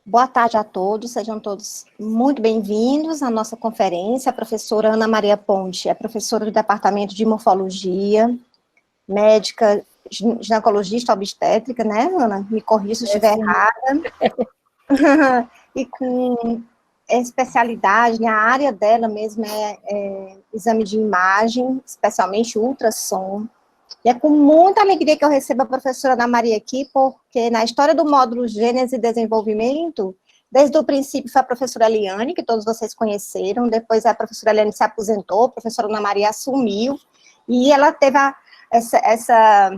Boa tarde a todos, sejam todos muito bem-vindos à nossa conferência. A professora Ana Maria Ponte é professora do Departamento de Morfologia, médica, ginecologista obstétrica, né, Ana? Me corrija se eu estiver errada. E com especialidade, né, a área dela mesmo é exame de imagem, especialmente ultrassom. E é com muita alegria que eu recebo a professora Ana Maria aqui, porque na história do módulo Gênese e Desenvolvimento, desde o princípio foi a professora Eliane, que todos vocês conheceram, depois a professora Eliane se aposentou, a professora Ana Maria assumiu, e ela teve essa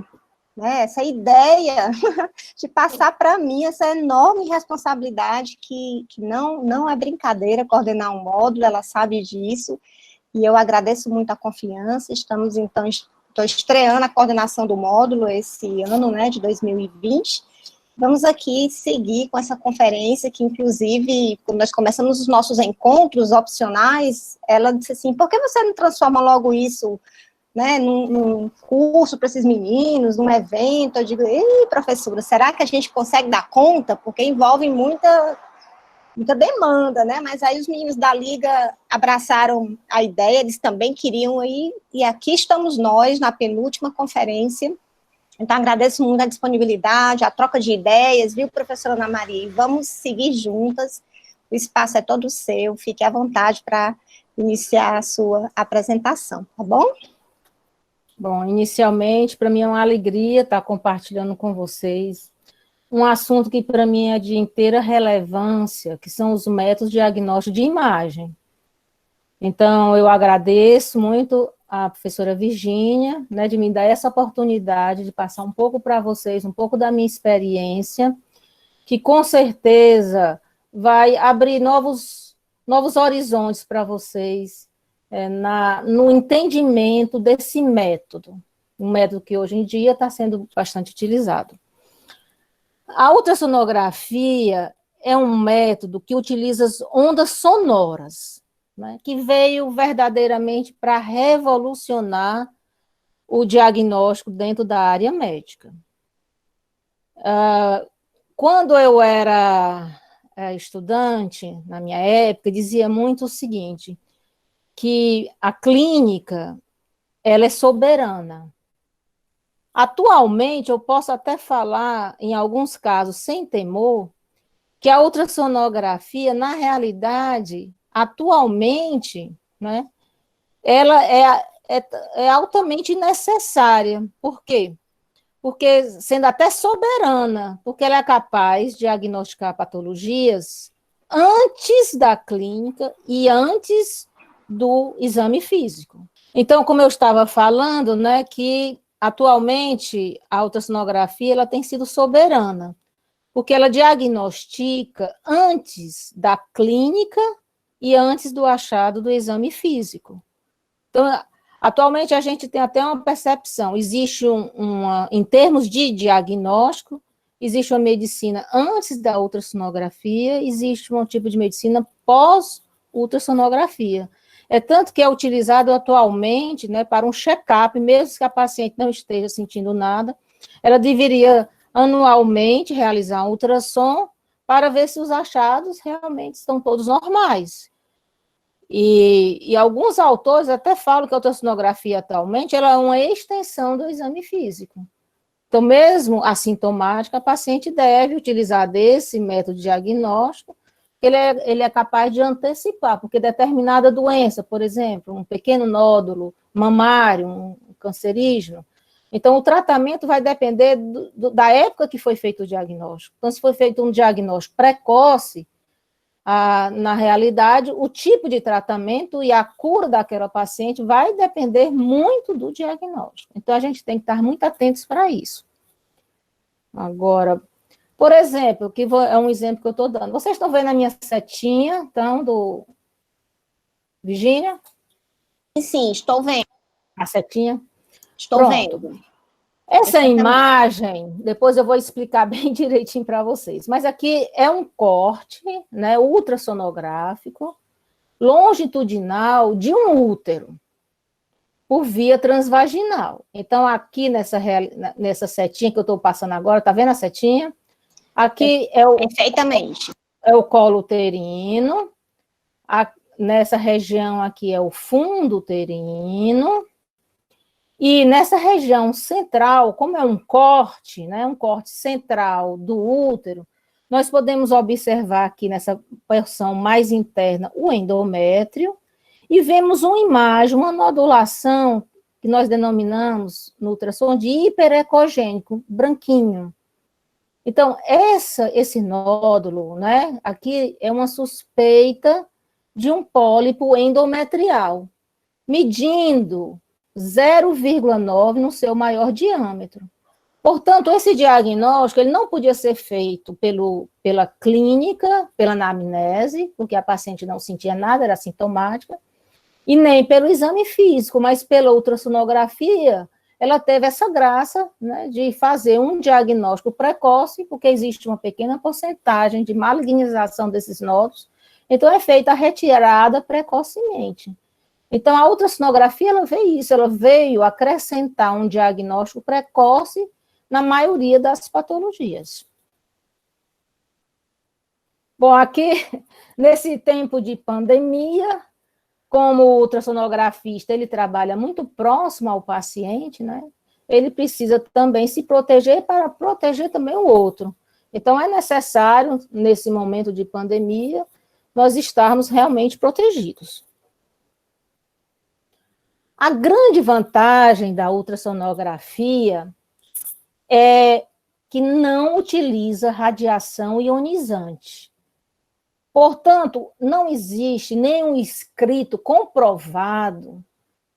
ideia de passar para mim essa enorme responsabilidade que não é brincadeira coordenar um módulo, ela sabe disso, e eu agradeço muito a confiança. Estamos, então, estou estreando a coordenação do módulo esse ano, né, de 2020. Vamos aqui seguir com essa conferência, que, inclusive, quando nós começamos os nossos encontros opcionais, ela disse assim, por que você não transforma logo isso, né, num curso para esses meninos, num evento? Eu digo, ei, professora, será que a gente consegue dar conta? Porque envolve muita demanda, né? Mas aí os meninos da Liga abraçaram a ideia, eles também queriam ir, e aqui estamos nós, na penúltima conferência. Então, agradeço muito a disponibilidade, a troca de ideias, viu, professora Ana Maria? E vamos seguir juntas, o espaço é todo seu, fique à vontade para iniciar a sua apresentação, tá bom? Bom, inicialmente, para mim é uma alegria estar compartilhando com vocês um assunto que para mim é de inteira relevância, que são os métodos de diagnóstico de imagem. Então, eu agradeço muito a professora Virgínia, né, de me dar essa oportunidade de passar um pouco para vocês, um pouco da minha experiência, que com certeza vai abrir novos horizontes para vocês, no entendimento desse método, um método que hoje em dia está sendo bastante utilizado. A ultrassonografia é um método que utiliza as ondas sonoras, né, que veio verdadeiramente para revolucionar o diagnóstico dentro da área médica. Quando eu era estudante, na minha época, dizia muito o seguinte, que a clínica ela é soberana. Atualmente, eu posso até falar, em alguns casos, sem temor, que a ultrassonografia, na realidade, atualmente, né, ela é altamente necessária. Por quê? Porque, sendo até soberana, porque ela é capaz de diagnosticar patologias antes da clínica e antes do exame físico. Então, como eu estava falando, né, que atualmente a ultrassonografia ela tem sido soberana, porque ela diagnostica antes da clínica e antes do achado do exame físico. Então, atualmente a gente tem até uma percepção, existe em termos de diagnóstico, existe uma medicina antes da ultrassonografia, existe um tipo de medicina pós-ultrassonografia. É tanto que é utilizado atualmente, né, para um check-up, mesmo que a paciente não esteja sentindo nada, ela deveria anualmente realizar um ultrassom para ver se os achados realmente estão todos normais. E alguns autores até falam que a ultrassonografia atualmente ela é uma extensão do exame físico. Então, mesmo assintomática, a paciente deve utilizar desse método de diagnóstico, ele é capaz de antecipar, porque determinada doença, por exemplo, um pequeno nódulo mamário, um cancerígeno, então o tratamento vai depender da época que foi feito o diagnóstico. Então, se foi feito um diagnóstico precoce, na realidade, o tipo de tratamento e a cura daquela paciente vai depender muito do diagnóstico. Então, a gente tem que estar muito atentos para isso. Agora, por exemplo, que é um exemplo que eu estou dando. Vocês estão vendo a minha setinha, então, do Virgínia? Sim, estou vendo. A setinha? Estou Pronto. vendo. Essa imagem, depois eu vou explicar bem direitinho para vocês, mas aqui é um corte, né, ultrassonográfico, longitudinal de um útero, por via transvaginal. Então, aqui nessa setinha que eu estou passando agora, tá vendo a setinha? Aqui é o... Perfeitamente. é o colo uterino, nessa região aqui é o fundo uterino, e nessa região central, como é um corte, né, um corte central do útero, nós podemos observar aqui nessa porção mais interna o endométrio, e vemos uma imagem, uma nodulação, que nós denominamos no ultrassom de hiperecogênico, branquinho. Então, esse nódulo, né, aqui é uma suspeita de um pólipo endometrial, medindo 0,9 no seu maior diâmetro. Portanto, esse diagnóstico ele não podia ser feito pela clínica, pela anamnese, porque a paciente não sentia nada, era sintomática, e nem pelo exame físico, mas pela ultrassonografia, ela teve essa graça, né, de fazer um diagnóstico precoce, porque existe uma pequena porcentagem de malignização desses nódulos, então é feita a retirada precocemente. Então, a ultrassonografia, ela veio isso, ela veio acrescentar um diagnóstico precoce na maioria das patologias. Bom, aqui, nesse tempo de pandemia, como o ultrassonografista, ele trabalha muito próximo ao paciente, né? Ele precisa também se proteger para proteger também o outro. Então, é necessário, nesse momento de pandemia, nós estarmos realmente protegidos. A grande vantagem da ultrassonografia é que não utiliza radiação ionizante. Portanto, não existe nenhum escrito comprovado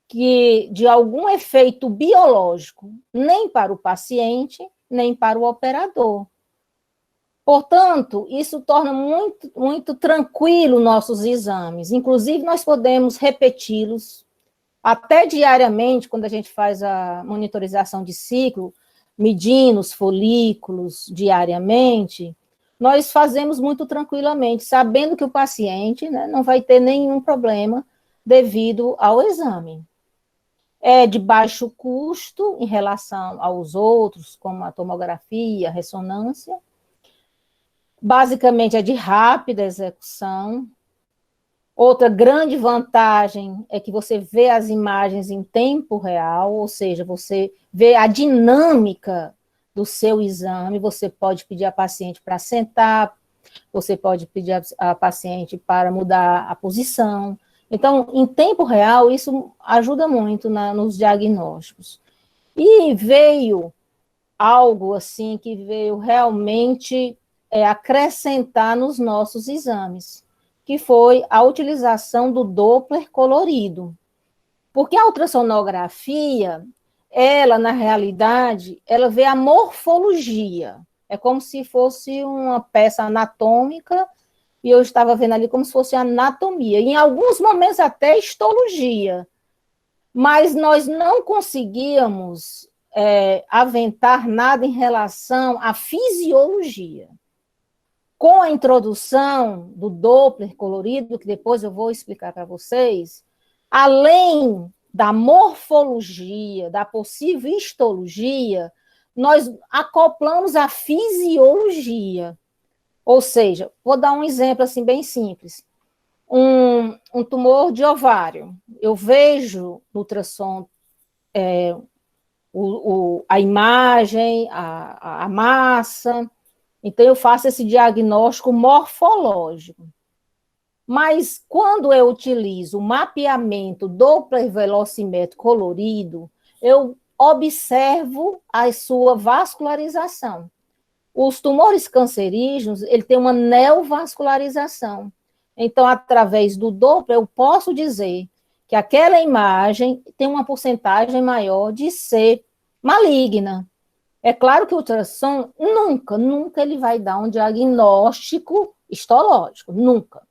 que de algum efeito biológico, nem para o paciente, nem para o operador. Portanto, isso torna muito, muito tranquilo nossos exames. Inclusive, nós podemos repeti-los até diariamente, quando a gente faz a monitorização de ciclo, medindo os folículos diariamente, nós fazemos muito tranquilamente, sabendo que o paciente, né, não vai ter nenhum problema devido ao exame. É de baixo custo em relação aos outros, como a tomografia, a ressonância. Basicamente é de rápida execução. Outra grande vantagem é que você vê as imagens em tempo real, ou seja, você vê a dinâmica do seu exame, você pode pedir a paciente para sentar, você pode pedir a paciente para mudar a posição. Então, em tempo real, isso ajuda muito nos diagnósticos. E veio algo assim que veio realmente acrescentar nos nossos exames, que foi a utilização do Doppler colorido. Porque a ultrassonografia, ela, na realidade, ela vê a morfologia. É como se fosse uma peça anatômica, e eu estava vendo ali como se fosse anatomia. Em alguns momentos até histologia. Mas nós não conseguíamos aventar nada em relação à fisiologia. Com a introdução do Doppler colorido, que depois eu vou explicar para vocês, além da morfologia, da possível histologia, nós acoplamos a fisiologia. Ou seja, vou dar um exemplo assim bem simples. Um tumor de ovário. Eu vejo no ultrassom a imagem, a massa. Então, eu faço esse diagnóstico morfológico. Mas, quando eu utilizo o mapeamento Doppler velocímetro colorido, eu observo a sua vascularização. Os tumores cancerígenos, ele tem uma neovascularização. Então, através do Doppler, eu posso dizer que aquela imagem tem uma porcentagem maior de ser maligna. É claro que o ultrassom nunca ele vai dar um diagnóstico histológico, nunca.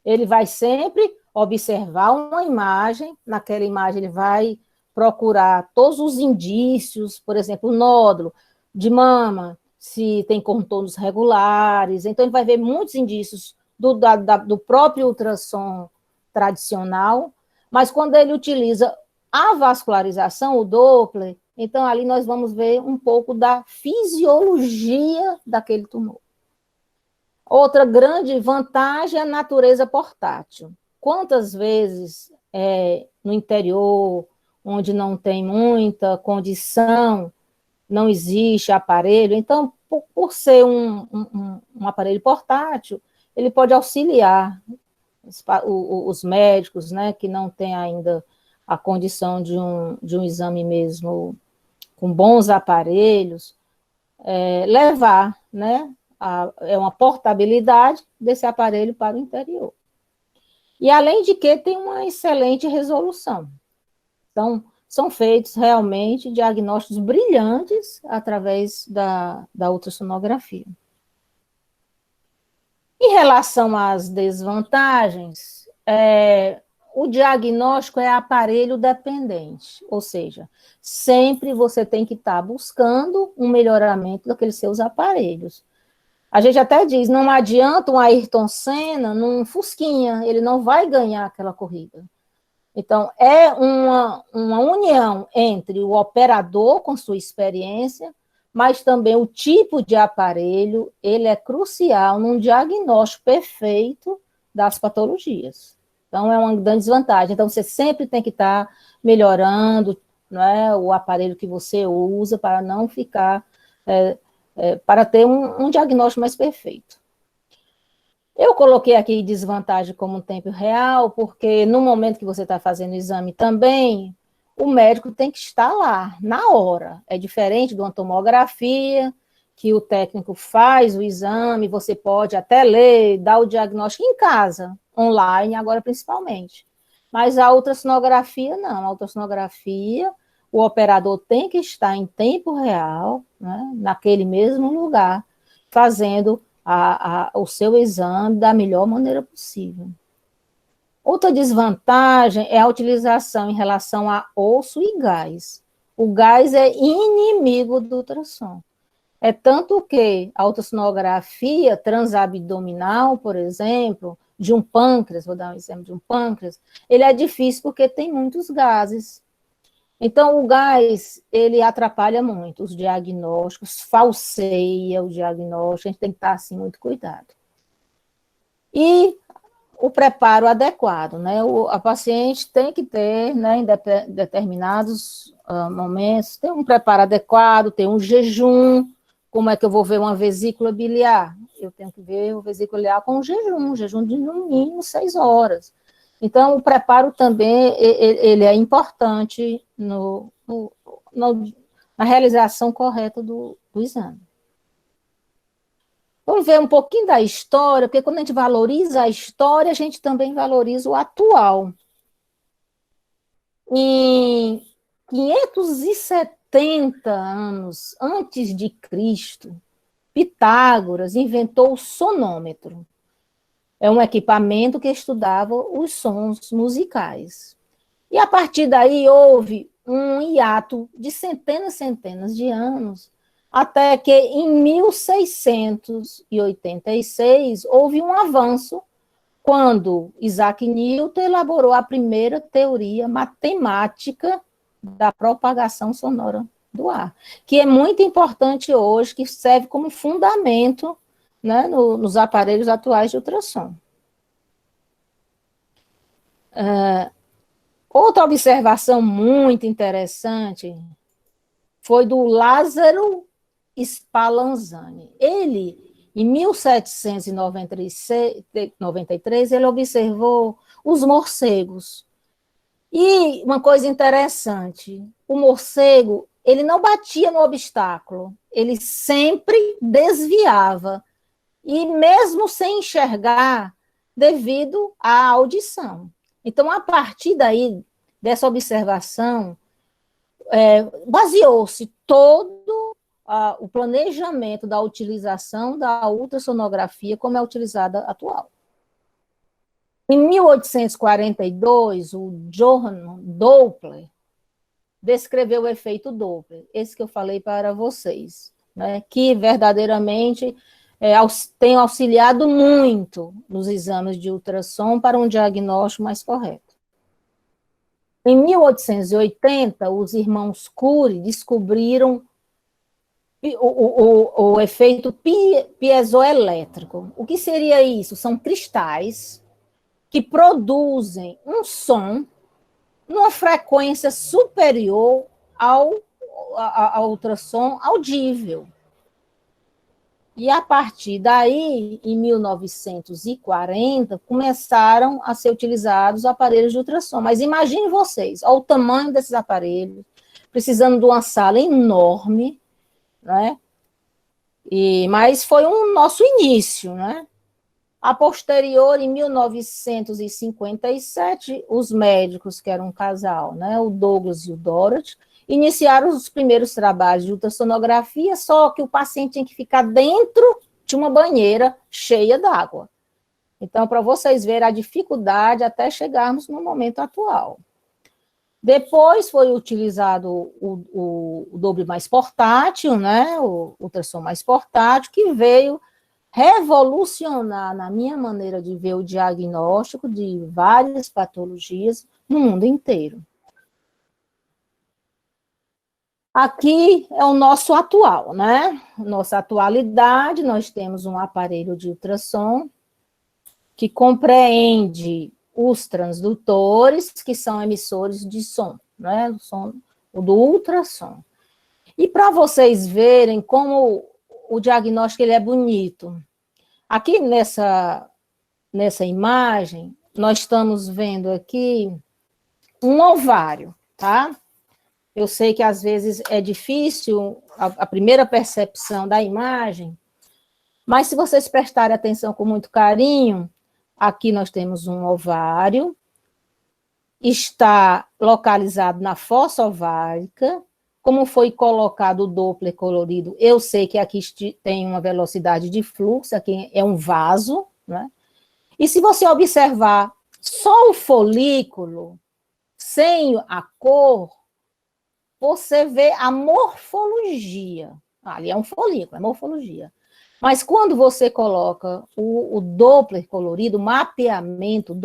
Ele vai sempre observar uma imagem, naquela imagem ele vai procurar todos os indícios, por exemplo, o nódulo de mama, se tem contornos regulares, então ele vai ver muitos indícios do próprio ultrassom tradicional, mas quando ele utiliza a vascularização, o Doppler, então ali nós vamos ver um pouco da fisiologia daquele tumor. Outra grande vantagem é a natureza portátil. Quantas vezes no interior, onde não tem muita condição, não existe aparelho, então, por ser um aparelho portátil, ele pode auxiliar os médicos, né, que não têm ainda a condição de um exame mesmo com bons aparelhos, levar, né, uma portabilidade desse aparelho para o interior. E, além de que, tem uma excelente resolução. Então, são feitos realmente diagnósticos brilhantes através da ultrassonografia. Em relação às desvantagens, o diagnóstico é aparelho dependente, ou seja, sempre você tem que estar buscando um melhoramento daqueles seus aparelhos. A gente até diz, não adianta um Ayrton Senna num Fusquinha, ele não vai ganhar aquela corrida. Então, é uma união entre o operador com sua experiência, mas também o tipo de aparelho, ele é crucial num diagnóstico perfeito das patologias. Então, é uma grande desvantagem. Então, você sempre tem que estar melhorando, né, o aparelho que você usa para não ficar, para ter um diagnóstico mais perfeito. Eu coloquei aqui desvantagem como tempo real, porque no momento que você está fazendo o exame também, o médico tem que estar lá, na hora. É diferente de uma tomografia, que o técnico faz o exame, você pode até ler, dar o diagnóstico em casa, online agora principalmente. Mas a ultrassonografia, não. A ultrassonografia, o operador tem que estar em tempo real, né, naquele mesmo lugar, fazendo o seu exame da melhor maneira possível. Outra desvantagem é a utilização em relação a osso e gás. O gás é inimigo do ultrassom. É tanto que a ultrassonografia transabdominal, por exemplo, de um pâncreas, vou dar um exemplo de um pâncreas, ele é difícil porque tem muitos gases. Então, o gás, ele atrapalha muito os diagnósticos, falseia o diagnóstico, a gente tem que estar, assim, muito cuidado. E o preparo adequado, né? A paciente tem que ter, né, em determinados momentos, ter um preparo adequado, ter um jejum. Como é que eu vou ver uma vesícula biliar? Eu tenho que ver a vesícula biliar com um jejum de no mínimo 6 horas. Então, o preparo também, ele é importante na realização correta do exame. Vamos ver um pouquinho da história, porque quando a gente valoriza a história, a gente também valoriza o atual. Em 570 anos antes de Cristo, Pitágoras inventou o sonômetro. É um equipamento que estudava os sons musicais. E a partir daí houve um hiato de centenas de anos, até que em 1686 houve um avanço, quando Isaac Newton elaborou a primeira teoria matemática da propagação sonora do ar, que é muito importante hoje, que serve como fundamento, né, nos aparelhos atuais de ultrassom. Outra observação muito interessante foi do Lázaro Spallanzani. Ele, em 1793, ele observou os morcegos. E uma coisa interessante, o morcego, ele não batia no obstáculo, ele sempre desviava, e mesmo sem enxergar, devido à audição. Então, a partir daí, dessa observação, baseou-se todo o planejamento da utilização da ultrassonografia como é utilizada atual. Em 1842, o Johann Doppler descreveu o efeito Doppler, esse que eu falei para vocês, né, que verdadeiramente tem auxiliado muito nos exames de ultrassom para um diagnóstico mais correto. Em 1880, os irmãos Curie descobriram o efeito piezoelétrico. O que seria isso? São cristais que produzem um som numa frequência superior ao ultrassom audível. E a partir daí, em 1940, começaram a ser utilizados aparelhos de ultrassom. Mas imagine vocês, olha o tamanho desses aparelhos, precisando de uma sala enorme, né? Mas foi um nosso início, né? A posterior, em 1957, os médicos, que eram um casal, né, o Douglas e o Dorothy, iniciaram os primeiros trabalhos de ultrassonografia, só que o paciente tinha que ficar dentro de uma banheira cheia d'água. Então, para vocês verem a dificuldade até chegarmos no momento atual. Depois foi utilizado o doble mais portátil, né, o ultrassom mais portátil, que veio revolucionar na minha maneira de ver o diagnóstico de várias patologias no mundo inteiro. Aqui é o nosso atual, né? Nossa atualidade, nós temos um aparelho de ultrassom que compreende os transdutores, que são emissores de som, né? O som do ultrassom. E para vocês verem como o diagnóstico ele é bonito. Aqui nessa imagem, nós estamos vendo aqui um ovário, tá? Eu sei que às vezes é difícil a primeira percepção da imagem, mas se vocês prestarem atenção com muito carinho, aqui nós temos um ovário, está localizado na fossa ovárica, como foi colocado o Doppler colorido, eu sei que aqui tem uma velocidade de fluxo, aqui é um vaso, né? E se você observar só o folículo, sem a cor, você vê a morfologia. Ali é um folículo, é morfologia. Mas quando você coloca o Doppler colorido, o mapeamento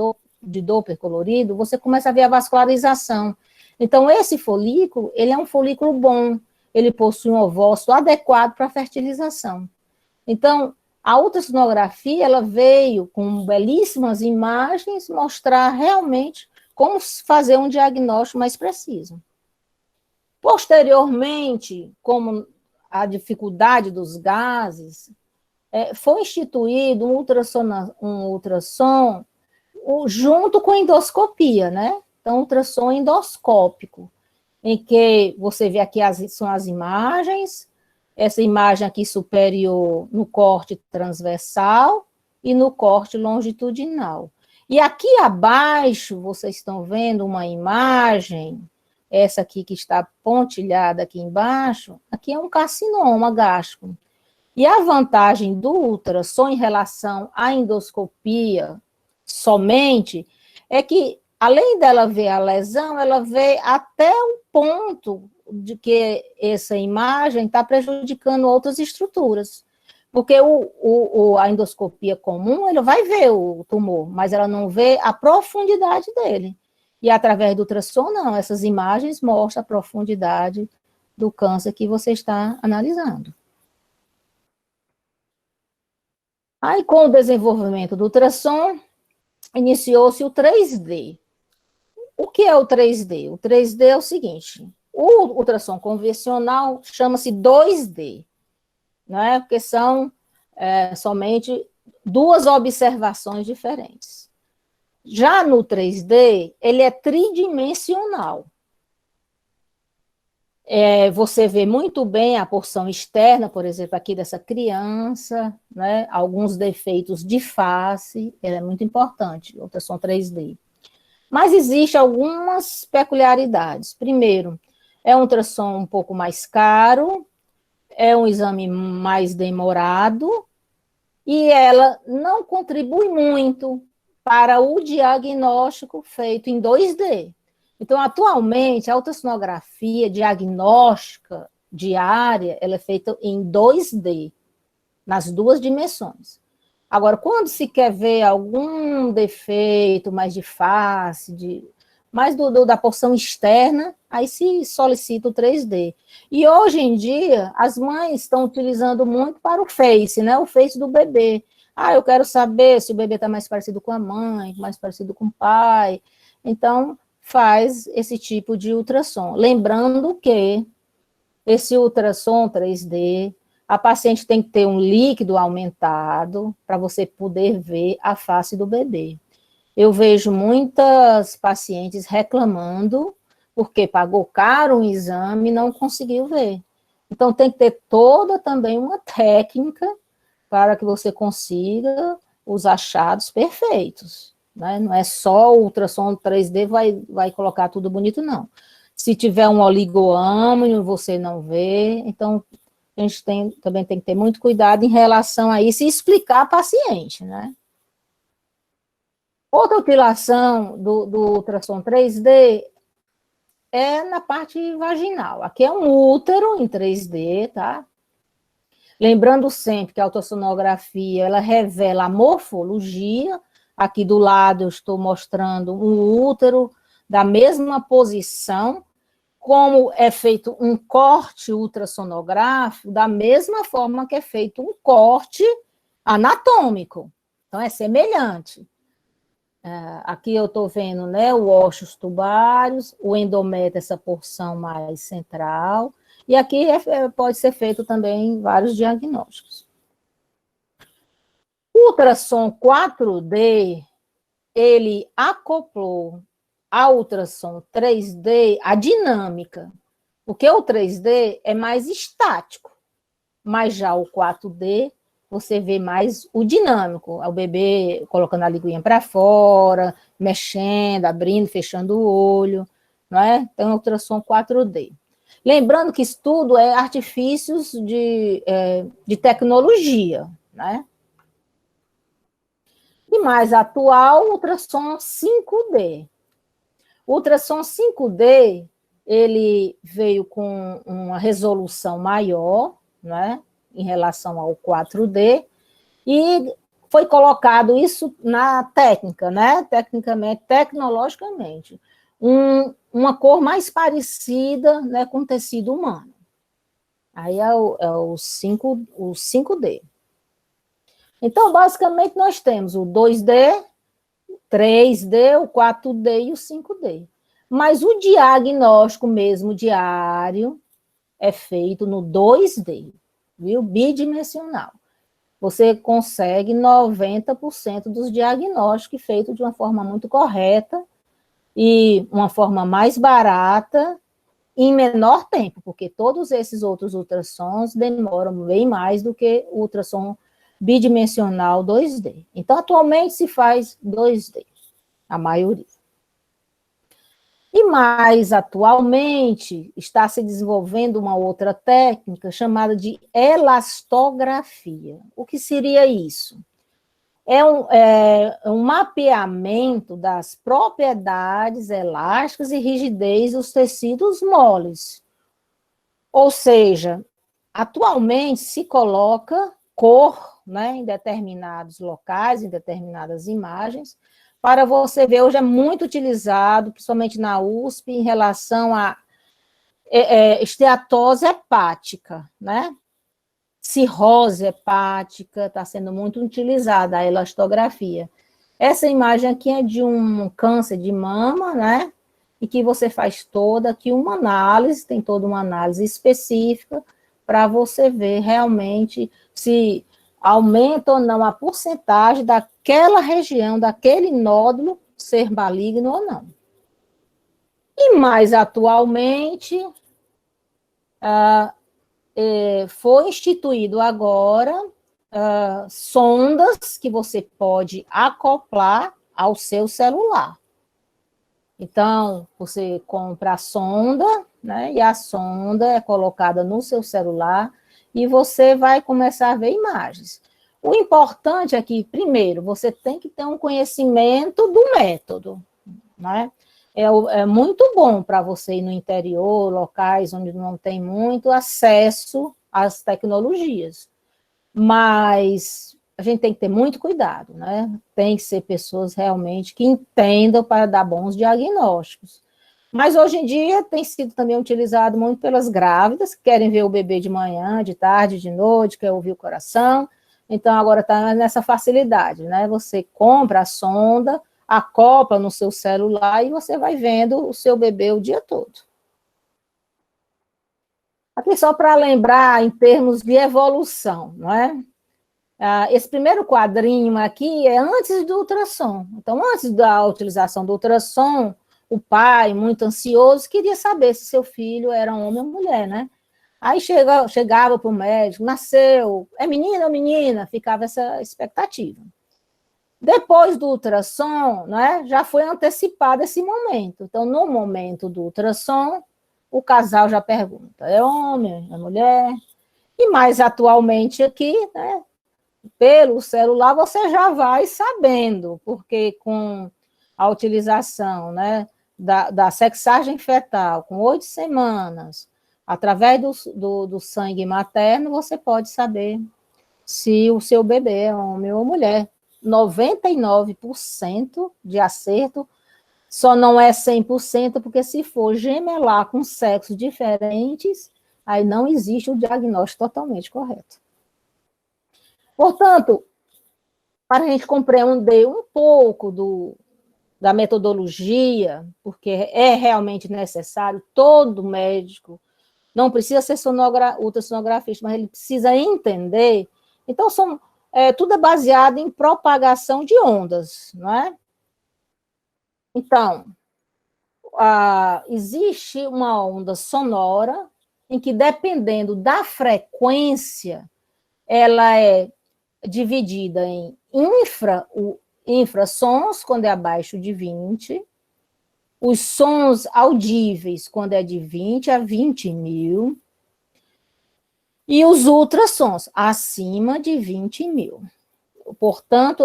de Doppler colorido, você começa a ver a vascularização. Então, esse folículo, ele é um folículo bom, ele possui um ovócito adequado para a fertilização. Então, a ultrassonografia, ela veio com belíssimas imagens mostrar realmente como fazer um diagnóstico mais preciso. Posteriormente, como a dificuldade dos gases, foi instituído um ultrassom junto com a endoscopia, né? Então, ultrassom endoscópico, em que você vê aqui são as imagens, essa imagem aqui superior no corte transversal e no corte longitudinal. E aqui abaixo, vocês estão vendo uma imagem, essa aqui que está pontilhada aqui embaixo, aqui é um carcinoma gástrico. E a vantagem do ultrassom em relação à endoscopia somente é que, além dela ver a lesão, ela vê até o ponto de que essa imagem está prejudicando outras estruturas. Porque a endoscopia comum, ele vai ver o tumor, mas ela não vê a profundidade dele. E através do ultrassom, não, essas imagens mostram a profundidade do câncer que você está analisando. Aí, com o desenvolvimento do ultrassom, iniciou-se o 3D. O que é o 3D? O 3D é o seguinte, o ultrassom convencional chama-se 2D, né? Porque são somente duas observações diferentes. Já no 3D, ele é tridimensional. Você vê muito bem a porção externa, por exemplo, aqui dessa criança, né? Alguns defeitos de face, ele é muito importante, o ultrassom 3D. Mas existem algumas peculiaridades. Primeiro, é um ultrassom um pouco mais caro, é um exame mais demorado, e ela não contribui muito para o diagnóstico feito em 2D. Então, atualmente, a ultrassonografia diagnóstica diária, ela é feita em 2D, nas duas dimensões. Agora, quando se quer ver algum defeito mais de face, mais da porção externa, aí se solicita o 3D. E hoje em dia, as mães estão utilizando muito para o Face, né? O Face do bebê. Ah, eu quero saber se o bebê está mais parecido com a mãe, mais parecido com o pai. Então, faz esse tipo de ultrassom. Lembrando que esse ultrassom 3D, a paciente tem que ter um líquido aumentado para você poder ver a face do bebê. Eu vejo muitas pacientes reclamando porque pagou caro um exame e não conseguiu ver. Então, tem que ter toda também uma técnica para que você consiga os achados perfeitos. Né? Não é só o ultrassom 3D vai colocar tudo bonito, não. Se tiver um oligoâmino, você não vê. Então, a gente também tem que ter muito cuidado em relação a isso e explicar a paciente, né? Outra utilização do ultrassom 3D é na parte vaginal. Aqui é um útero em 3D, tá? Lembrando sempre que a ultrassonografia, ela revela a morfologia. Aqui do lado eu estou mostrando um útero da mesma posição, como é feito um corte ultrassonográfico, da mesma forma que é feito um corte anatômico. Então, é semelhante. Aqui eu estou vendo, né, o ósseos tubários, o endométrio, essa porção mais central, e aqui pode ser feito também vários diagnósticos. O ultrassom 4D, ele acoplou ao ultrassom 3D a dinâmica, porque o 3D é mais estático, mas já o 4D você vê mais o dinâmico, o bebê colocando a linguinha para fora, mexendo, abrindo, fechando o olho, não é? Então, ultrassom 4D. Lembrando que isso tudo é artifícios de tecnologia, né? E mais atual, o ultrassom 5D. O ultrassom 5D, ele veio com uma resolução maior, né, em relação ao 4D, e foi colocado isso na técnica, né, tecnologicamente, uma cor mais parecida, né, com tecido humano. Aí é o 5D. Então, basicamente, nós temos o 2D, 3D, o 4D e o 5D. Mas o diagnóstico mesmo diário é feito no 2D, viu? Bidimensional. Você consegue 90% dos diagnósticos feitos de uma forma muito correta e uma forma mais barata em menor tempo, porque todos esses outros ultrassons demoram bem mais do que o ultrassom bidimensional 2D. Então, atualmente se faz 2D, a maioria. E mais atualmente está se desenvolvendo uma outra técnica chamada de elastografia. O que seria isso? É um mapeamento das propriedades elásticas e rigidez dos tecidos moles. Ou seja, atualmente se coloca cor, né, em determinados locais, em determinadas imagens, para você ver, hoje é muito utilizado, principalmente na USP, em relação a esteatose hepática, né? Cirrose hepática, está sendo muito utilizada a elastografia. Essa imagem aqui é de um câncer de mama, né? E que você faz toda aqui uma análise, tem toda uma análise específica para você ver realmente se aumenta ou não a porcentagem daquela região, daquele nódulo ser maligno ou não. E mais atualmente, foi instituído agora sondas que você pode acoplar ao seu celular. Então, você compra a sonda, né, e a sonda é colocada no seu celular e você vai começar a ver imagens. O importante é que, primeiro, você tem que ter um conhecimento do método, né? É muito bom para você ir no interior, locais onde não tem muito acesso às tecnologias, mas a gente tem que ter muito cuidado, né? Tem que ser pessoas realmente que entendam para dar bons diagnósticos. Mas hoje em dia tem sido também utilizado muito pelas grávidas, que querem ver o bebê de manhã, de tarde, de noite, quer ouvir o coração. Então, agora está nessa facilidade, né? Você compra a sonda, acopla no seu celular e você vai vendo o seu bebê o dia todo. Aqui só para lembrar em termos de evolução, não é? Esse primeiro quadrinho aqui é antes do ultrassom. Então, antes da utilização do ultrassom, o pai, muito ansioso, queria saber se seu filho era homem ou mulher, né? Aí chegava para o médico, nasceu, é menina ou menina? Ficava essa expectativa. Depois do ultrassom, né, já foi antecipado esse momento. Então, no momento do ultrassom, o casal já pergunta, é homem, é mulher? E mais atualmente aqui, né, pelo celular, você já vai sabendo, porque com a utilização, né, da sexagem fetal, com 8 semanas, através do sangue materno, você pode saber se o seu bebê é homem ou mulher. 99% de acerto, só não é 100%, porque se for gemelar com sexos diferentes, aí não existe o diagnóstico totalmente correto. Portanto, para a gente compreender um pouco da metodologia, porque é realmente necessário, todo médico, não precisa ser ultrassonografista, mas ele precisa entender. Então, tudo é baseado em propagação de ondas, não é? Então, existe uma onda sonora em que, dependendo da frequência, ela é dividida em infrassons, quando é abaixo de 20, os sons audíveis, quando é de 20 a 20 mil, e os ultrassons, acima de 20 mil. Portanto,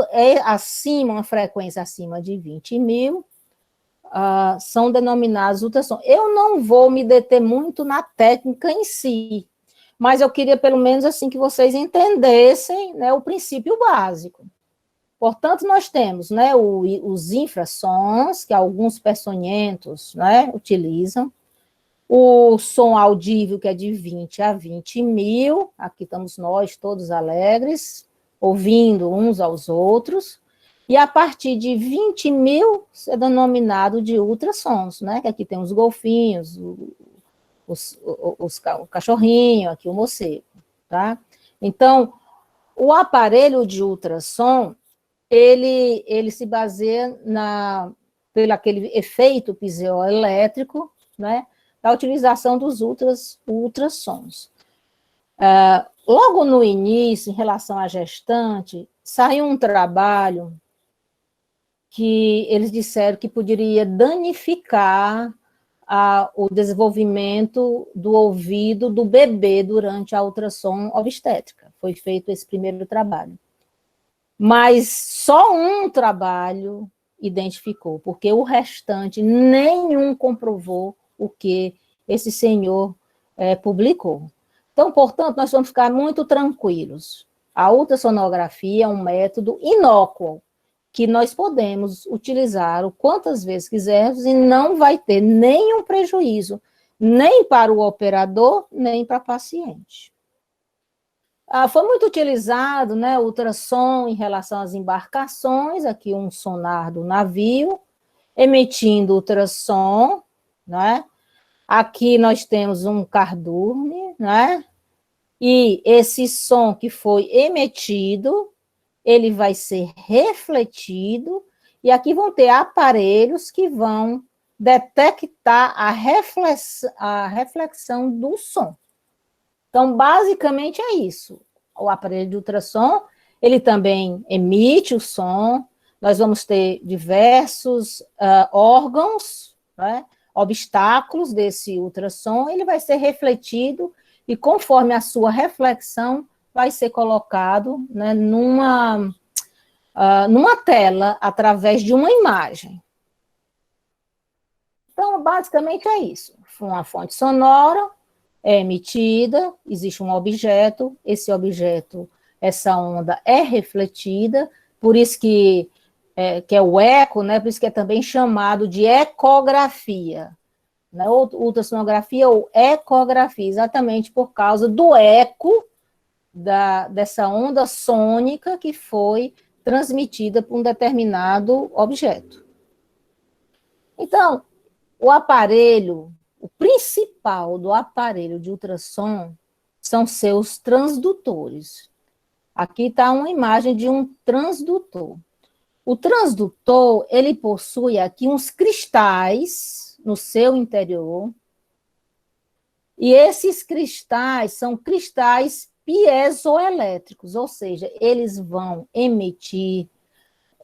uma frequência acima de 20 mil, são denominados ultrassons. Eu não vou me deter muito na técnica em si, mas eu queria, pelo menos, assim, que vocês entendessem, né, o princípio básico. Portanto, nós temos, né, os infrassons, que alguns peçonhentos, né, utilizam, o som audível, que é de 20 a 20 mil, aqui estamos nós todos alegres, ouvindo uns aos outros, e a partir de 20 mil é denominado de ultrassons, né, que aqui tem os golfinhos, o cachorrinho, aqui o morcego, tá? Então, o aparelho de ultrassom, ele se baseia pelo aquele efeito piezoelétrico, né, da utilização dos ultrassons. Logo no início, em relação à gestante, saiu um trabalho que eles disseram que poderia danificar o desenvolvimento do ouvido do bebê durante a ultrassom obstétrica. Foi feito esse primeiro trabalho. Mas só um trabalho identificou, porque o restante nenhum comprovou o que esse senhor publicou. Então, portanto, nós vamos ficar muito tranquilos. A ultrassonografia é um método inócuo, que nós podemos utilizar o quantas vezes quisermos e não vai ter nenhum prejuízo, nem para o operador, nem para o paciente. Foi muito utilizado, né, o ultrassom em relação às embarcações, aqui um sonar do navio, emitindo ultrassom, né? Aqui nós temos um cardume, né? E esse som que foi emitido, ele vai ser refletido, e aqui vão ter aparelhos que vão detectar a reflexão do som. Então, basicamente é isso. O aparelho de ultrassom, ele também emite o som, nós vamos ter diversos órgãos, né, obstáculos desse ultrassom, ele vai ser refletido e conforme a sua reflexão vai ser colocado, né, numa tela através de uma imagem. Então, basicamente é isso. Uma fonte sonora é emitida, existe um objeto, esse objeto, essa onda é refletida, por isso que é o eco, né? Por isso que é também chamado de ecografia. né? Ou ultrassonografia ou ecografia, exatamente por causa do eco dessa onda sônica que foi transmitida por um determinado objeto. Então, o principal do aparelho de ultrassom são seus transdutores. Aqui está uma imagem de um transdutor. O transdutor, ele possui aqui uns cristais no seu interior, e esses cristais são cristais piezoelétricos, ou seja, eles vão emitir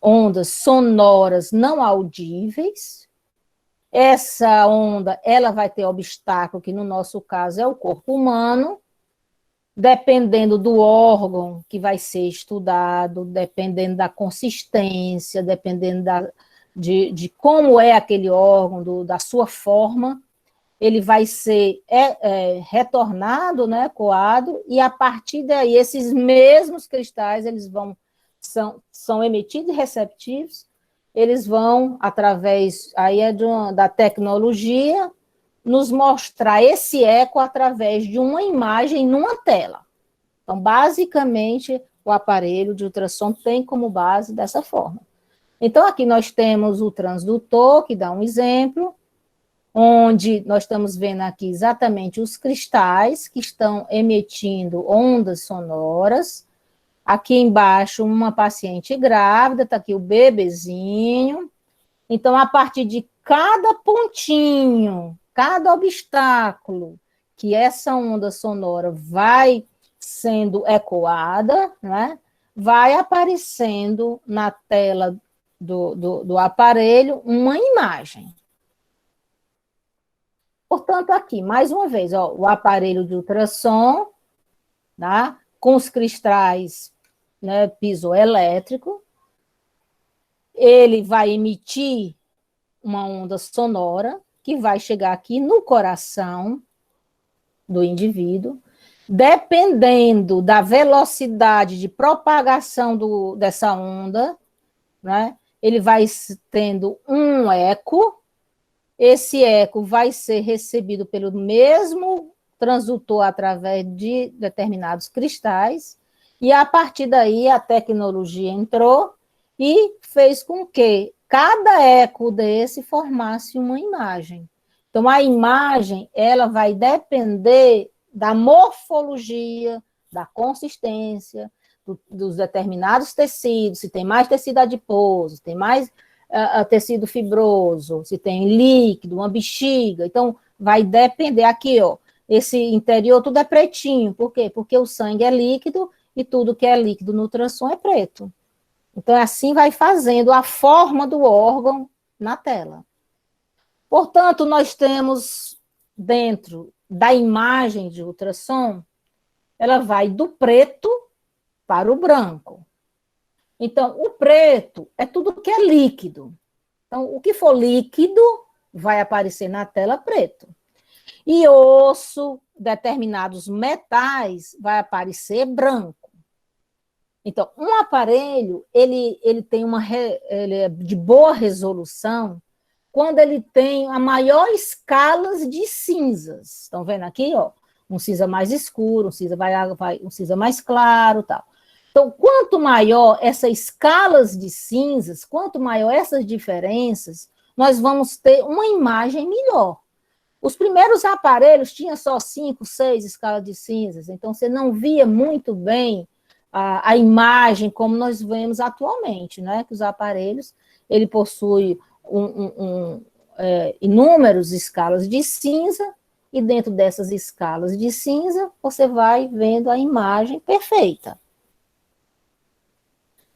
ondas sonoras não audíveis. Essa onda, ela vai ter obstáculo, que no nosso caso é o corpo humano, dependendo do órgão que vai ser estudado, dependendo da consistência, dependendo de como é aquele órgão, da sua forma, ele vai ser retornado, né, ecoado, e a partir daí, esses mesmos cristais, eles são emitidos e receptivos, eles vão, através aí da tecnologia, nos mostrar esse eco através de uma imagem numa tela. Então, basicamente, o aparelho de ultrassom tem como base dessa forma. Então, aqui nós temos o transdutor, que dá um exemplo, onde nós estamos vendo aqui exatamente os cristais que estão emitindo ondas sonoras. Aqui embaixo, uma paciente grávida, está aqui o bebezinho. Então, a partir de cada pontinho, cada obstáculo que essa onda sonora vai sendo ecoada, né, vai aparecendo na tela do aparelho uma imagem. Portanto, aqui, mais uma vez, ó, o aparelho de ultrassom, tá, com os cristais, né, piezoelétrico, ele vai emitir uma onda sonora que vai chegar aqui no coração do indivíduo, dependendo da velocidade de propagação dessa onda, né, ele vai tendo um eco. Esse eco vai ser recebido pelo mesmo transdutor através de determinados cristais, e a partir daí a tecnologia entrou e fez com que cada eco desse formasse uma imagem. Então, a imagem, ela vai depender da morfologia, da consistência, dos determinados tecidos, se tem mais tecido adiposo, se tem mais tecido fibroso, se tem líquido, uma bexiga. Então, vai depender. Aqui, ó, esse interior tudo é pretinho. Por quê? Porque o sangue é líquido e tudo que é líquido no ultrassom é preto. Então, assim vai fazendo a forma do órgão na tela. Portanto, nós temos dentro da imagem de ultrassom, ela vai do preto para o branco. Então, o preto é tudo que é líquido. Então, o que for líquido vai aparecer na tela preto. E osso, determinados metais, vai aparecer branco. Então, um aparelho, ele tem ele é de boa resolução quando ele tem a maior escala de cinzas. Estão vendo aqui, ó? Um cinza mais escuro, um cinza mais claro, tal. Então, quanto maior essas escalas de cinzas, quanto maior essas diferenças, nós vamos ter uma imagem melhor. Os primeiros aparelhos tinham só 5, 6 escalas de cinzas, então você não via muito bem a imagem como nós vemos atualmente, né? Que os aparelhos, ele possui inúmeras escalas de cinza, e dentro dessas escalas de cinza, você vai vendo a imagem perfeita.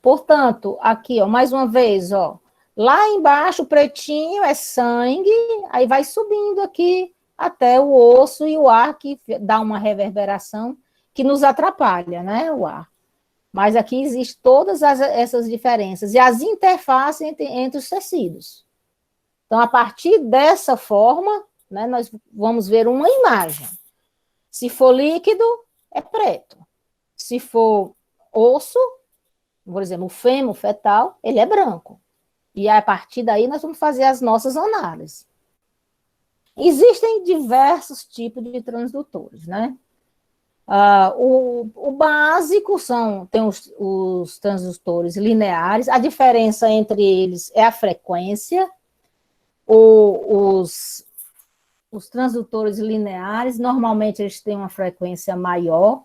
Portanto, aqui, ó, mais uma vez, ó, lá embaixo, pretinho é sangue, aí vai subindo aqui até o osso e o ar, que dá uma reverberação que nos atrapalha, né, o ar. Mas aqui existem todas essas diferenças e as interfaces entre os tecidos. Então, a partir dessa forma, né, nós vamos ver uma imagem. Se for líquido, é preto. Se for osso, por exemplo, o fêmur fetal, ele é branco. E a partir daí nós vamos fazer as nossas análises. Existem diversos tipos de transdutores, né? O básico tem os transdutores lineares, a diferença entre eles é a frequência. Os transdutores lineares, normalmente eles têm uma frequência maior.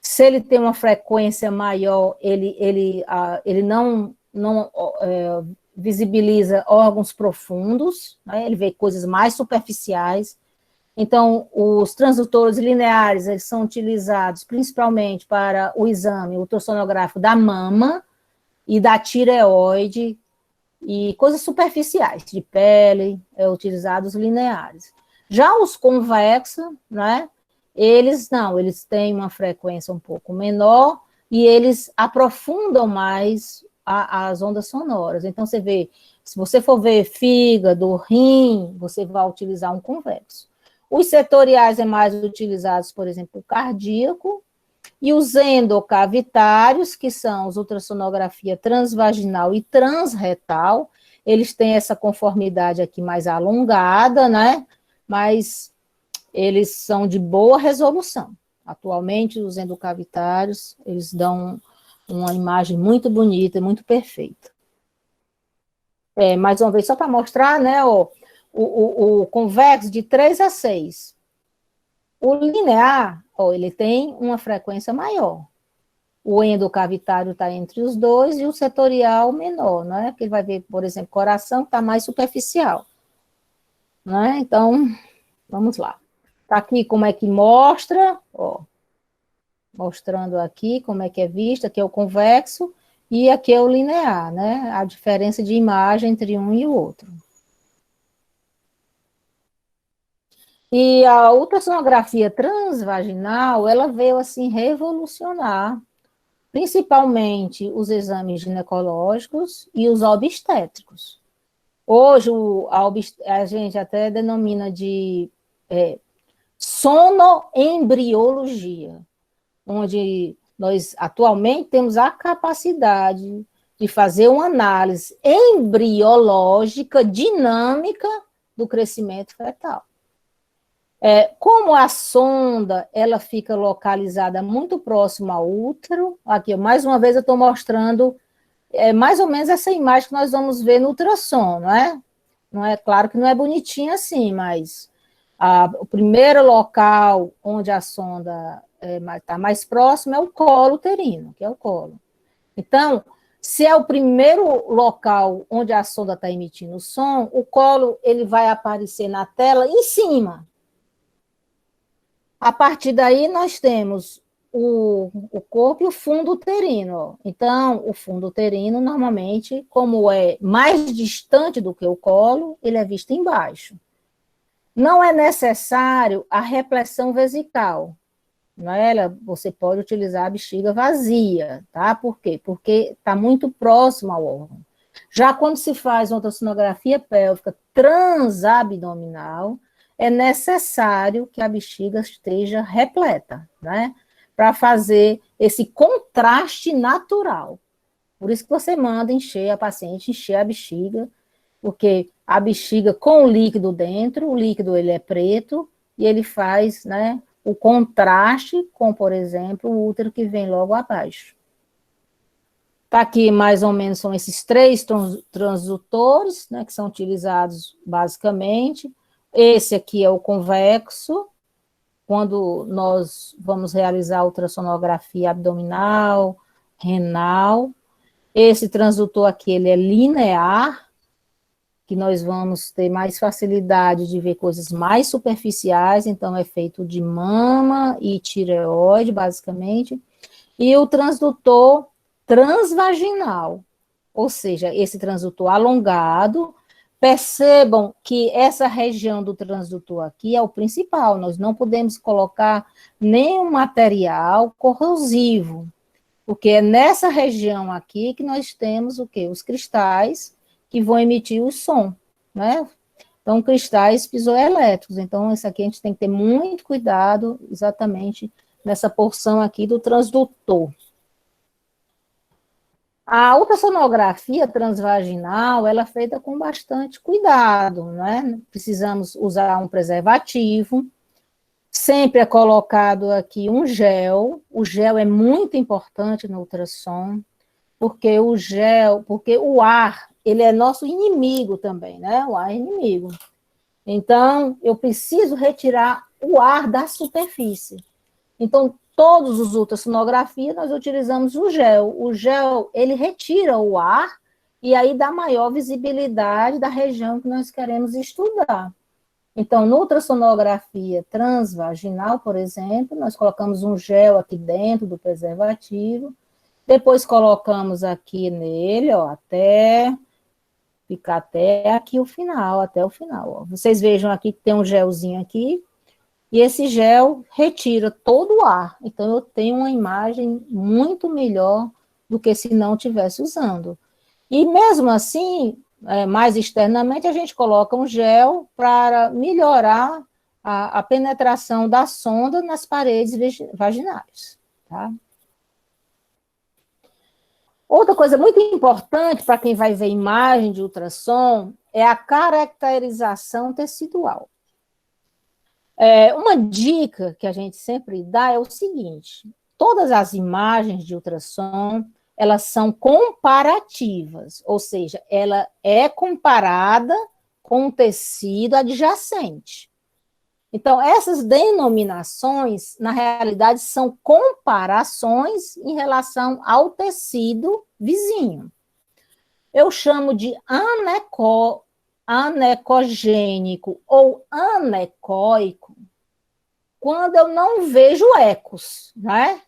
Se ele tem uma frequência maior, ele não visibiliza órgãos profundos, né? Ele vê coisas mais superficiais. Então, os transdutores lineares, eles são utilizados principalmente para o exame ultrassonográfico da mama e da tireoide e coisas superficiais, de pele, utilizados lineares. Já os convexos, né, eles têm uma frequência um pouco menor e eles aprofundam mais as ondas sonoras. Então, você vê, se você for ver fígado, rim, você vai utilizar um convexo. Os setoriais é mais utilizados, por exemplo, o cardíaco, e os endocavitários, que são os ultrassonografia transvaginal e transretal, eles têm essa conformidade aqui mais alongada, né? Mas eles são de boa resolução. Atualmente, os endocavitários, eles dão uma imagem muito bonita, muito perfeita. Mais uma vez, só para mostrar, né, o convexo de 3 a 6. O linear, ele tem uma frequência maior. O endocavitário está entre os dois e o setorial menor, né? Porque ele vai ver, por exemplo, coração que está mais superficial. Né? Então, vamos lá. Está aqui como é que mostra, mostrando aqui como é que é visto, aqui é o convexo e aqui é o linear, né? A diferença de imagem entre um e o outro. E a ultrassonografia transvaginal, ela veio, assim, revolucionar, principalmente os exames ginecológicos e os obstétricos. Hoje, a gente até denomina de sonoembriologia, onde nós atualmente temos a capacidade de fazer uma análise embriológica dinâmica do crescimento fetal. Como a sonda ela fica localizada muito próximo ao útero, aqui, mais uma vez eu estou mostrando mais ou menos essa imagem que nós vamos ver no ultrassom, não é? Não é claro que não é bonitinho assim, mas o primeiro local onde a sonda está mais próximo é o colo uterino, que é o colo. Então, se é o primeiro local onde a sonda está emitindo o som, o colo ele vai aparecer na tela em cima. A partir daí, nós temos o corpo e o fundo uterino. Então, o fundo uterino, normalmente, como é mais distante do que o colo, ele é visto embaixo. Não é necessário a repressão vesical. Não é? Você pode utilizar a bexiga vazia, tá? Por quê? Porque está muito próximo ao órgão. Já quando se faz uma ultrassonografia pélvica transabdominal, é necessário que a bexiga esteja repleta, né? Para fazer esse contraste natural. Por isso que você manda a paciente encher a bexiga, porque a bexiga com o líquido dentro, o líquido ele é preto, e ele faz, né, o contraste com, por exemplo, o útero que vem logo abaixo. Tá aqui mais ou menos são esses 3 transdutores, né, que são utilizados basicamente. Esse aqui é o convexo, quando nós vamos realizar a ultrassonografia abdominal, renal. Esse transdutor aqui, ele é linear, que nós vamos ter mais facilidade de ver coisas mais superficiais, então é feito de mama e tireoide, basicamente. E o transdutor transvaginal, ou seja, esse transdutor alongado. Percebam que essa região do transdutor aqui é o principal, nós não podemos colocar nenhum material corrosivo, porque é nessa região aqui que nós temos o quê? Os cristais que vão emitir o som, né? Então, cristais piezoelétricos. Então, isso aqui a gente tem que ter muito cuidado exatamente nessa porção aqui do transdutor. A ultrassonografia transvaginal, ela é feita com bastante cuidado, né? Precisamos usar um preservativo, sempre é colocado aqui um gel, o gel é muito importante no ultrassom, porque o ar, ele é nosso inimigo também, né? O ar é inimigo. Então, eu preciso retirar o ar da superfície. Então, todos os ultrassonografias, nós utilizamos o gel. O gel, ele retira o ar e aí dá maior visibilidade da região que nós queremos estudar. Então, na ultrassonografia transvaginal, por exemplo, nós colocamos um gel aqui dentro do preservativo, depois colocamos aqui nele, ó, até ficar até aqui o final, até o final. Ó. Vocês vejam aqui que tem um gelzinho aqui, e esse gel retira todo o ar. Então, eu tenho uma imagem muito melhor do que se não estivesse usando. E mesmo assim, mais externamente, a gente coloca um gel para melhorar a penetração da sonda nas paredes vaginais, tá? Outra coisa muito importante para quem vai ver imagem de ultrassom é a caracterização tecidual. Uma dica que a gente sempre dá é o seguinte: todas as imagens de ultrassom, elas são comparativas, ou seja, ela é comparada com o tecido adjacente. Então, essas denominações, na realidade, são comparações em relação ao tecido vizinho. Eu chamo de anecogênico ou anecoico quando eu não vejo ecos, né?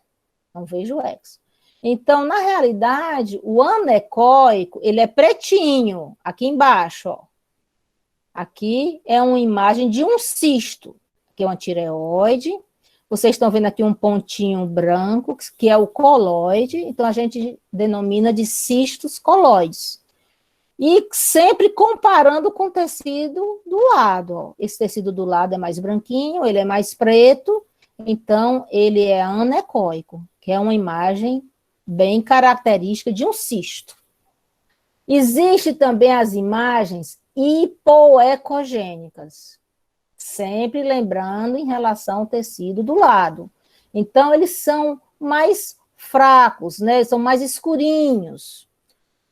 Não vejo ecos. Então, na realidade, o anecoico, ele é pretinho, aqui embaixo, ó. Aqui é uma imagem de um cisto, que é uma tireoide. Vocês estão vendo aqui um pontinho branco, que é o coloide. Então, a gente denomina de cistos coloides. E sempre comparando com o tecido do lado. Ó. Esse tecido do lado é mais branquinho, ele é mais preto. Então, ele é anecoico, que é uma imagem bem característica de um cisto. Existem também as imagens hipoecogênicas, sempre lembrando em relação ao tecido do lado. Então, eles são mais fracos, né? São mais escurinhos,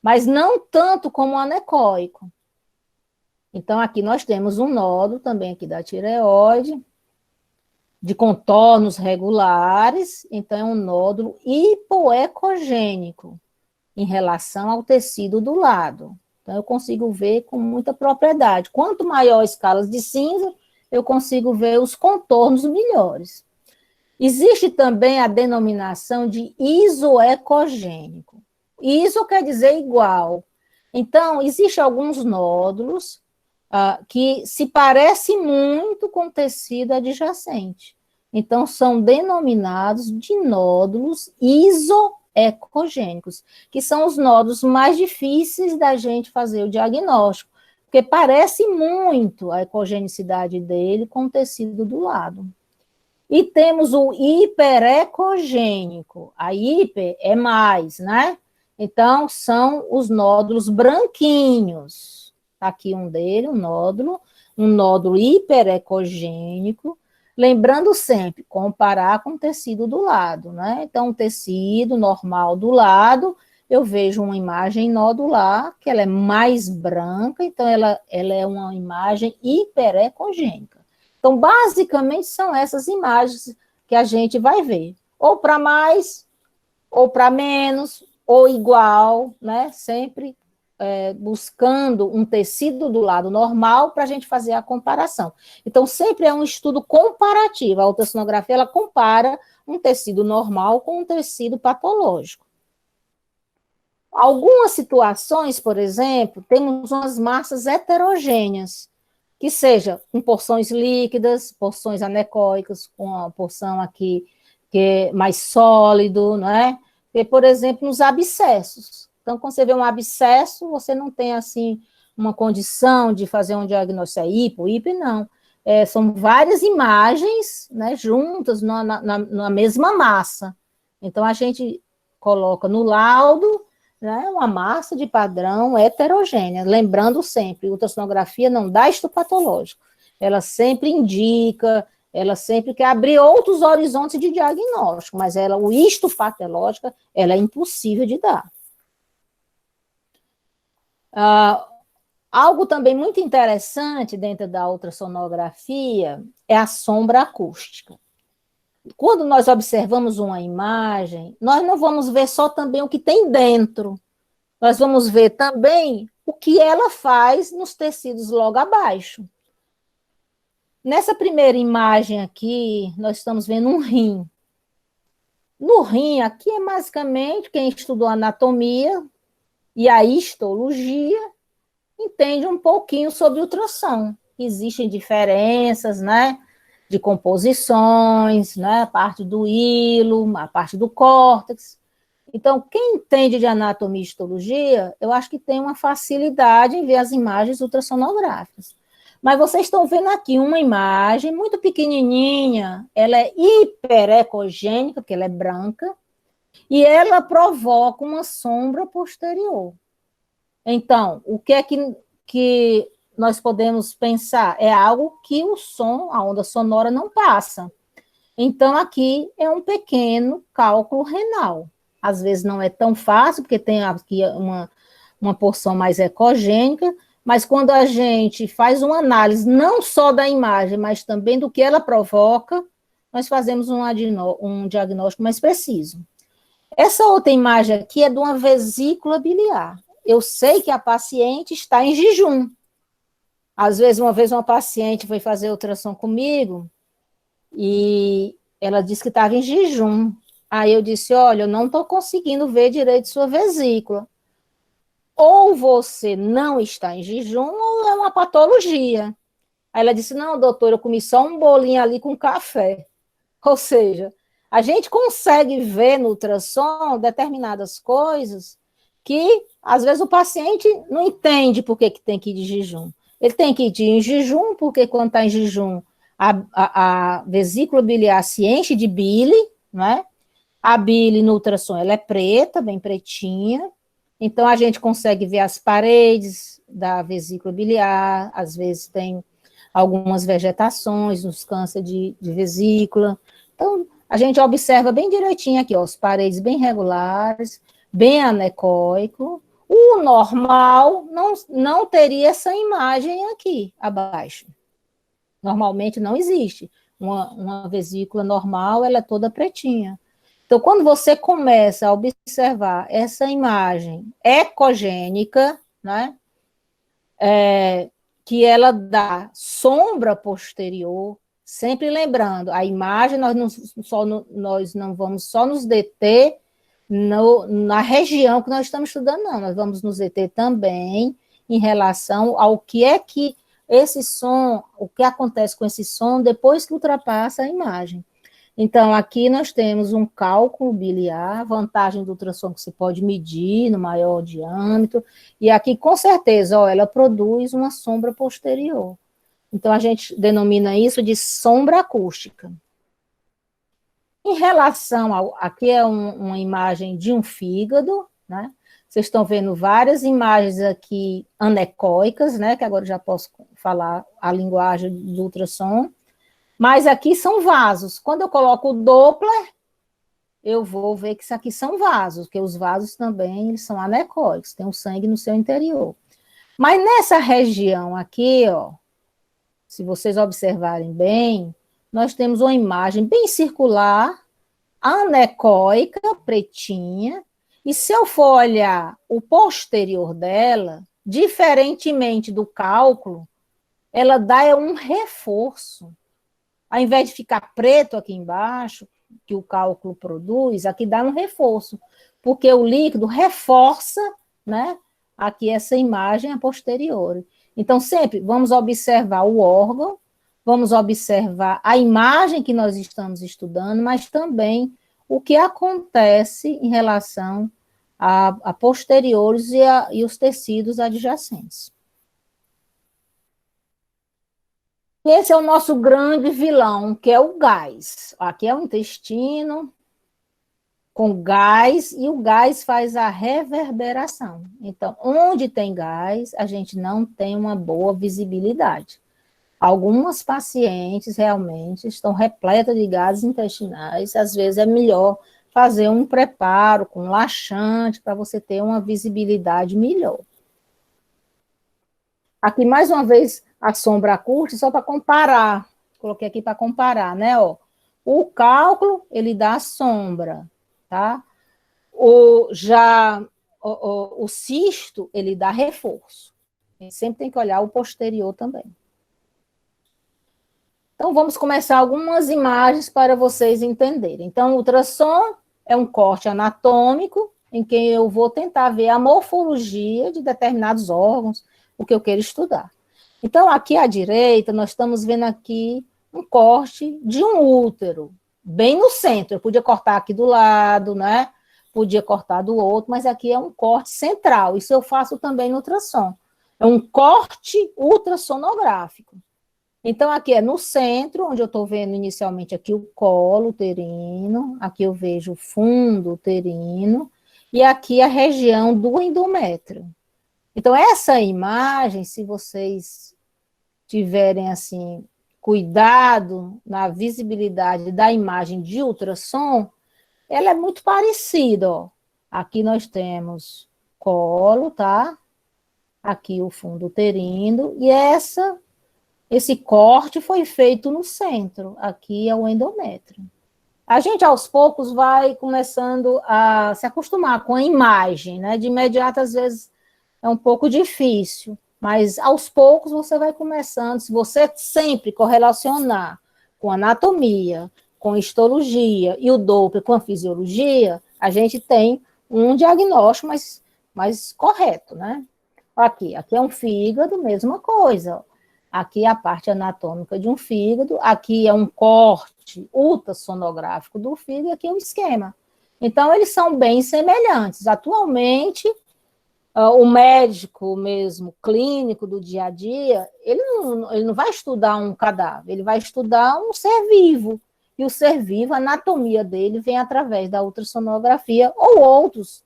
mas não tanto como o anecoico. Então, aqui nós temos um nódulo também aqui da tireoide, de contornos regulares, então é um nódulo hipoecogênico em relação ao tecido do lado. Então, eu consigo ver com muita propriedade. Quanto maior a escala de cinza, eu consigo ver os contornos melhores. Existe também a denominação de isoecogênico. Iso quer dizer igual. Então, existem alguns nódulos que se parecem muito com o tecido adjacente. Então, são denominados de nódulos isoecogênicos, que são os nódulos mais difíceis da gente fazer o diagnóstico, porque parece muito a ecogenicidade dele com o tecido do lado. E temos o hiperecogênico. A hiper é mais, né? Então, são os nódulos branquinhos. Tá aqui um dele, um nódulo hiperecogênico. Lembrando sempre, comparar com o tecido do lado, né? Então, o tecido normal do lado, eu vejo uma imagem nodular, que ela é mais branca, então ela é uma imagem hiperecogênica. Então, basicamente, são essas imagens que a gente vai ver. Ou para mais, ou para menos, ou igual, né? Sempre buscando um tecido do lado normal para a gente fazer a comparação. Então, sempre é um estudo comparativo. A ultrassonografia, ela compara um tecido normal com um tecido patológico. Algumas situações, por exemplo, temos umas massas heterogêneas, que seja com porções líquidas, porções anecoicas, com uma porção aqui que é mais sólido, não é? E, por exemplo, nos abscessos. Então, quando você vê um abscesso, você não tem, assim, uma condição de fazer um diagnóstico hiper, não. São várias imagens, né, juntas na mesma massa. Então, a gente coloca no laudo, né, uma massa de padrão heterogênea. Lembrando sempre, ultrassonografia não dá histopatológico. Ela sempre indica, ela sempre quer abrir outros horizontes de diagnóstico, mas o histopatológico, ela é impossível de dar. Algo também muito interessante dentro da ultrassonografia é a sombra acústica. Quando nós observamos uma imagem, nós não vamos ver só também o que tem dentro, nós vamos ver também o que ela faz nos tecidos logo abaixo. Nessa primeira imagem aqui, nós estamos vendo um rim. No rim, aqui é basicamente quem estudou anatomia e a histologia entende um pouquinho sobre ultrassom. Existem diferenças, né, de composições, né, a parte do hilo, a parte do córtex. Então, quem entende de anatomia e histologia, eu acho que tem uma facilidade em ver as imagens ultrassonográficas. Mas vocês estão vendo aqui uma imagem muito pequenininha, ela é hiperecogênica, porque ela é branca, e ela provoca uma sombra posterior. Então, o que é que nós podemos pensar? É algo que o som, a onda sonora, não passa. Então, aqui é um pequeno cálculo renal. Às vezes não é tão fácil, porque tem aqui uma porção mais ecogênica, mas quando a gente faz uma análise não só da imagem, mas também do que ela provoca, nós fazemos um diagnóstico mais preciso. Essa outra imagem aqui é de uma vesícula biliar. Eu sei que a paciente está em jejum. Às vezes, uma vez uma paciente foi fazer ultrassom comigo e ela disse que estava em jejum. Aí eu disse, olha, eu não estou conseguindo ver direito sua vesícula. Ou você não está em jejum, ou é uma patologia. Aí ela disse, não, doutora, eu comi só um bolinho ali com café. Ou seja, a gente consegue ver no ultrassom determinadas coisas que, às vezes, o paciente não entende por que tem que ir de jejum. Ele tem que ir em jejum, porque quando está em jejum, a vesícula biliar se enche de bile, não é? A bile no ultrassom, ela é preta, bem pretinha, então a gente consegue ver as paredes da vesícula biliar, às vezes tem algumas vegetações nos câncer de vesícula. Então, a gente observa bem direitinho aqui, ó, as paredes bem regulares, bem anecoico. O normal não teria essa imagem aqui abaixo. Normalmente não existe. Uma vesícula normal, ela é toda pretinha. Então, quando você começa a observar essa imagem ecogênica, né, que ela dá sombra posterior, sempre lembrando, a imagem nós não vamos só nos deter na região que nós estamos estudando, não, nós vamos nos deter também em relação ao que é que esse som, o que acontece com esse som depois que ultrapassa a imagem. Então, aqui nós temos um cálculo biliar, vantagem do ultrassom que se pode medir no maior diâmetro, e aqui, com certeza, ó, ela produz uma sombra posterior. Então, a gente denomina isso de sombra acústica. Em relação aqui é uma imagem de um fígado, né? Vocês estão vendo várias imagens aqui anecoicas, né? Que agora já posso falar a linguagem do ultrassom. Mas aqui são vasos. Quando eu coloco o Doppler, eu vou ver que isso aqui são vasos, porque os vasos também eles são anecoicos, tem o sangue no seu interior. Mas nessa região aqui, ó, se vocês observarem bem, nós temos uma imagem bem circular, anecoica, pretinha, e se eu for olhar o posterior dela, diferentemente do cálculo, ela dá um reforço. Ao invés de ficar preto aqui embaixo, que o cálculo produz, aqui dá um reforço, porque o líquido reforça, né, aqui essa imagem a posteriori. Então, sempre vamos observar o órgão, vamos observar a imagem que nós estamos estudando, mas também o que acontece em relação a posteriores e os tecidos adjacentes. Esse é o nosso grande vilão, que é o gás. Aqui é o intestino. com gás, e o gás faz a reverberação. Então, onde tem gás, a gente não tem uma boa visibilidade. Algumas pacientes realmente estão repletas de gases intestinais, às vezes é melhor fazer um preparo com laxante para você ter uma visibilidade melhor. Aqui, mais uma vez, a sombra curta, só para comparar. Coloquei aqui para comparar, né? Ó. O cálculo, ele dá sombra, tá? O cisto, ele dá reforço. A gente sempre tem que olhar o posterior também. Então, vamos começar algumas imagens para vocês entenderem. Então, o ultrassom é um corte anatômico, em que eu vou tentar ver a morfologia de determinados órgãos, o que eu quero estudar. Então, aqui à direita, nós estamos vendo aqui um corte de um útero, bem no centro. Eu podia cortar aqui do lado, né? Podia cortar do outro, mas aqui é um corte central. Isso eu faço também no ultrassom. É um corte ultrassonográfico. Então, aqui é no centro, onde eu estou vendo inicialmente aqui o colo uterino, aqui eu vejo o fundo uterino, e aqui a região do endométrio. Então, essa imagem, se vocês tiverem, assim, cuidado na visibilidade da imagem de ultrassom, ela é muito parecida, ó. Aqui nós temos colo, tá? Aqui o fundo uterino, e esse corte foi feito no centro, aqui é o endométrio. A gente, aos poucos, vai começando a se acostumar com a imagem, né? De imediato, às vezes, é um pouco difícil, mas aos poucos você vai começando. Se você sempre correlacionar com anatomia, com histologia e o Doppler com a fisiologia, a gente tem um diagnóstico mais correto, né? Aqui é um fígado, mesma coisa. Aqui é a parte anatômica de um fígado, aqui é um corte ultrassonográfico do fígado, e aqui é o esquema. Então, eles são bem semelhantes. Atualmente, o médico mesmo, clínico do dia a dia, ele não vai estudar um cadáver, ele vai estudar um ser vivo. E o ser vivo, a anatomia dele vem através da ultrassonografia ou outras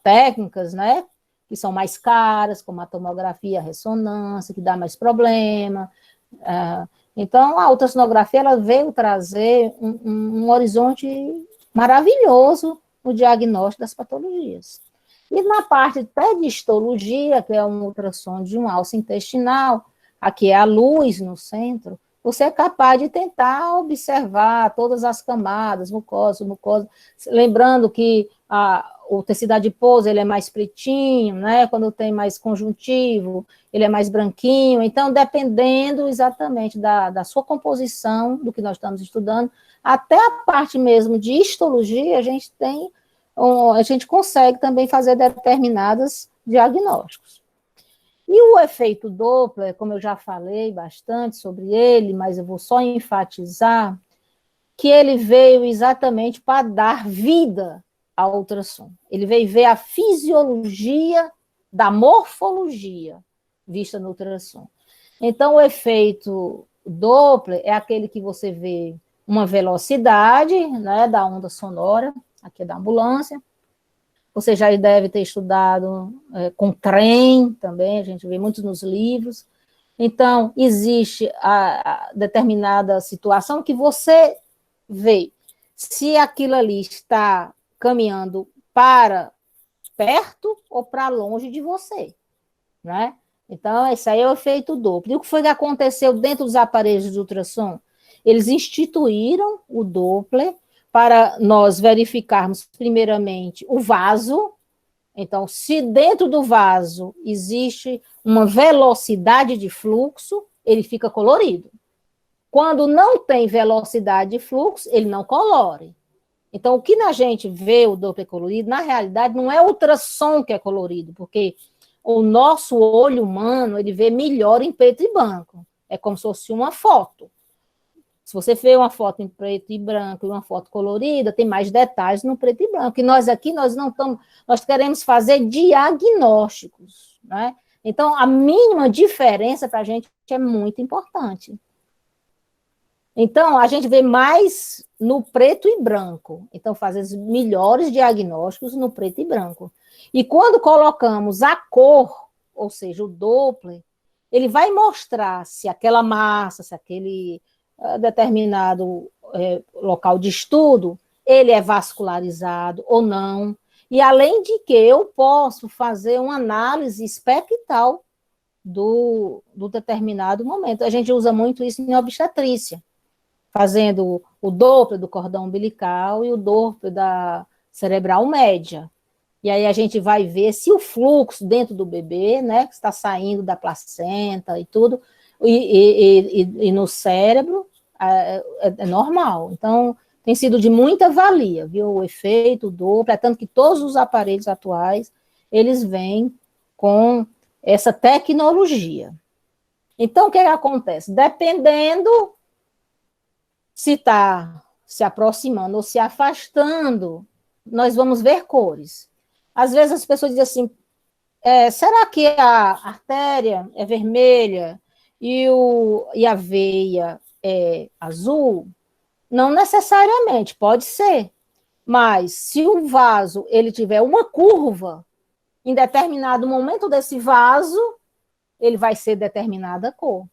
técnicas, né? Que são mais caras, como a tomografia, a ressonância, que dá mais problema. Então, a ultrassonografia ela veio trazer um horizonte maravilhoso no diagnóstico das patologias. E na parte até de histologia, que é um ultrassom de um alça intestinal, aqui é a luz no centro, você é capaz de tentar observar todas as camadas, mucosa, lembrando que o tecido adiposo ele é mais pretinho, né? Quando tem mais conjuntivo, ele é mais branquinho. Então, dependendo exatamente da sua composição, do que nós estamos estudando, até a parte mesmo de histologia, a gente consegue também fazer determinados diagnósticos. E o efeito Doppler, como eu já falei bastante sobre ele, mas eu vou só enfatizar que ele veio exatamente para dar vida ao ultrassom. Ele veio ver a fisiologia da morfologia vista no ultrassom. Então, o efeito Doppler é aquele que você vê uma velocidade, né, da onda sonora, aqui é da ambulância. Você já deve ter estudado com trem também, a gente vê muito nos livros. Então, existe a determinada situação que você vê se aquilo ali está caminhando para perto ou para longe de você, né? Então, esse aí é o efeito Doppler. E o que foi que aconteceu dentro dos aparelhos de ultrassom? Eles instituíram o Doppler para nós verificarmos, primeiramente, o vaso. Então, se dentro do vaso existe uma velocidade de fluxo, ele fica colorido. Quando não tem velocidade de fluxo, ele não colore. Então, o que a gente vê o Doppler colorido, na realidade, não é o ultrassom que é colorido, porque o nosso olho humano, ele vê melhor em preto e branco. É como se fosse uma foto. Se você vê uma foto em preto e branco e uma foto colorida, tem mais detalhes no preto e branco. E nós aqui, nós queremos fazer diagnósticos, né? Então, a mínima diferença para a gente é muito importante. Então, a gente vê mais no preto e branco. Então, fazer os melhores diagnósticos no preto e branco. E quando colocamos a cor, ou seja, o Doppler, ele vai mostrar se aquela massa, se aquele determinado local de estudo, ele é vascularizado ou não. E além de que eu posso fazer uma análise espectral do determinado momento. A gente usa muito isso em obstetrícia, fazendo o Doppler do cordão umbilical e o Doppler da cerebral média. E aí a gente vai ver se o fluxo dentro do bebê, né, que está saindo da placenta e tudo, e no cérebro, é normal. Então, tem sido de muita valia, viu, o efeito, o Doppler, tanto que todos os aparelhos atuais, eles vêm com essa tecnologia. Então, o que acontece? Dependendo se está se aproximando ou se afastando, nós vamos ver cores. Às vezes as pessoas dizem assim, será que a artéria é vermelha e a veia é azul? Não necessariamente, pode ser. Mas se o vaso ele tiver uma curva, em determinado momento desse vaso, ele vai ser determinada cor.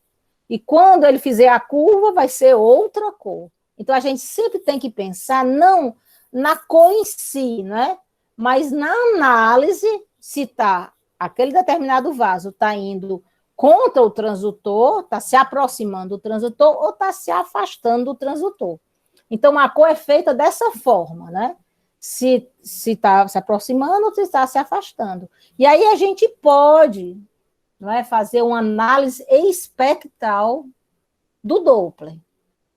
E quando ele fizer a curva, vai ser outra cor. Então, a gente sempre tem que pensar não na cor em si, né? Mas na análise, se tá, aquele determinado vaso está indo contra o transdutor, está se aproximando do transdutor ou está se afastando do transdutor. Então, a cor é feita dessa forma, né? Se está se aproximando ou se está se afastando. E aí a gente pode, não é, fazer uma análise espectral do Doppler,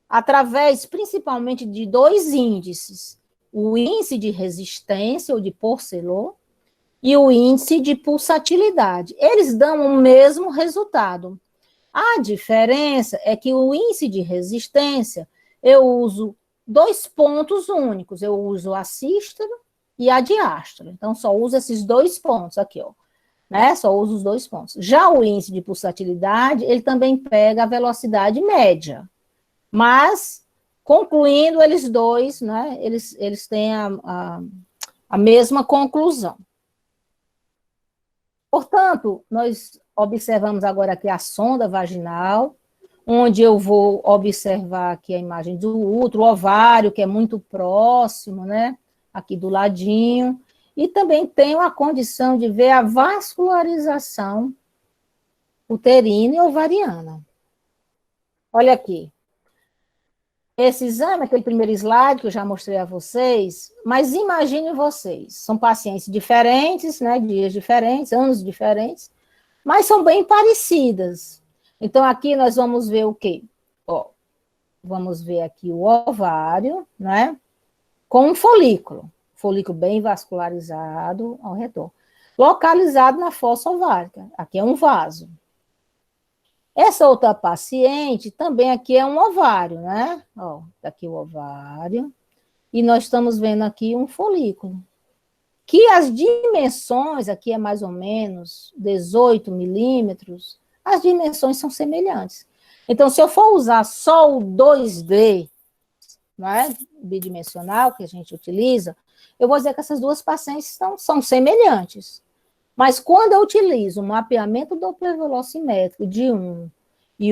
através principalmente de dois índices, o índice de resistência, ou de Porcelot, e o índice de pulsatilidade. Eles dão o mesmo resultado. A diferença é que o índice de resistência, eu uso 2 pontos únicos, eu uso a sístole e a diástole. Então, só uso esses 2 pontos aqui, ó. Né? Só uso os 2 pontos. Já o índice de pulsatilidade, ele também pega a velocidade média. Mas, concluindo eles dois, né, eles têm a mesma conclusão. Portanto, nós observamos agora aqui a sonda vaginal, onde eu vou observar aqui a imagem do útero, o ovário, que é muito próximo, né, aqui do ladinho, e também tenho a condição de ver a vascularização uterina e ovariana. Olha aqui. Esse exame, aquele primeiro slide que eu já mostrei a vocês, mas imagine vocês, são pacientes diferentes, né, dias diferentes, anos diferentes, mas são bem parecidas. Então, aqui nós vamos ver o quê? Ó, vamos ver aqui o ovário, né, com um folículo bem vascularizado ao redor, localizado na fossa ovárica. Aqui é um vaso. Essa outra paciente também aqui é um ovário, né? Ó, aqui o ovário. E nós estamos vendo aqui um folículo. Que as dimensões, aqui é mais ou menos 18 milímetros, as dimensões são semelhantes. Então, se eu for usar só o 2D, né, bidimensional, que a gente utiliza, eu vou dizer que essas duas pacientes são semelhantes. Mas quando eu utilizo o mapeamento Doppler velocimétrico de um e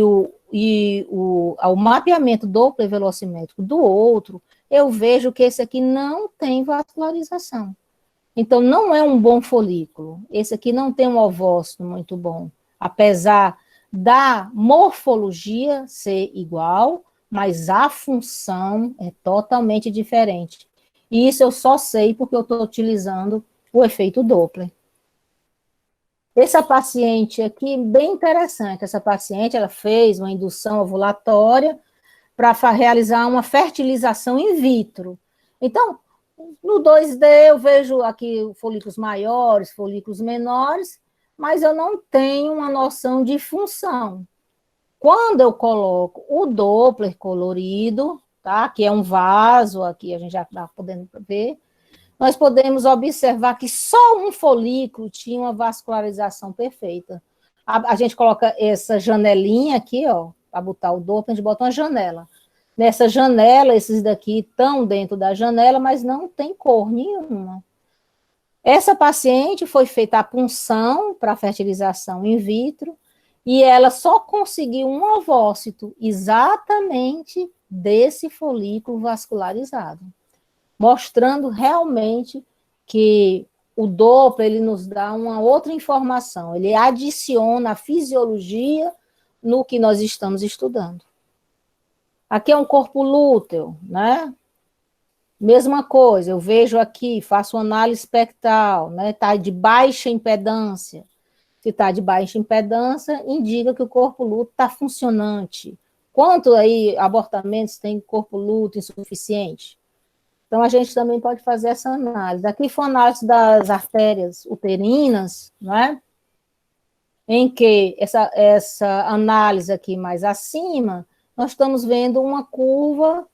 o mapeamento Doppler velocimétrico do outro, eu vejo que esse aqui não tem vascularização. Então, não é um bom folículo. Esse aqui não tem um ovócito muito bom. Apesar da morfologia ser igual, mas a função é totalmente diferente. E isso eu só sei porque eu estou utilizando o efeito Doppler. Essa paciente aqui, bem interessante, essa paciente, ela fez uma indução ovulatória para realizar uma fertilização in vitro. Então, no 2D eu vejo aqui folículos maiores, folículos menores, mas eu não tenho uma noção de função. Quando eu coloco o Doppler colorido, tá? Que é um vaso, aqui a gente já está podendo ver, nós podemos observar que só um folículo tinha uma vascularização perfeita. A gente coloca essa janelinha aqui, ó, para botar o Doppler, a gente bota uma janela. nessa janela, esses daqui estão dentro da janela, mas não tem cor nenhuma. Essa paciente foi feita a punção para fertilização in vitro, e ela só conseguiu um ovócito exatamente desse folículo vascularizado, mostrando realmente que o Doppler, ele nos dá uma outra informação, ele adiciona a fisiologia no que nós estamos estudando. Aqui é um corpo lúteo, né? Mesma coisa, eu vejo aqui, faço análise espectral, né? Está de baixa impedância. Se está de baixa impedância, indica que o corpo lúteo está funcionante. Quanto aí abortamentos tem corpo lúteo insuficiente? Então, a gente também pode fazer essa análise. Aqui foi a análise das artérias uterinas, né? Em que essa análise aqui mais acima, nós estamos vendo uma curva,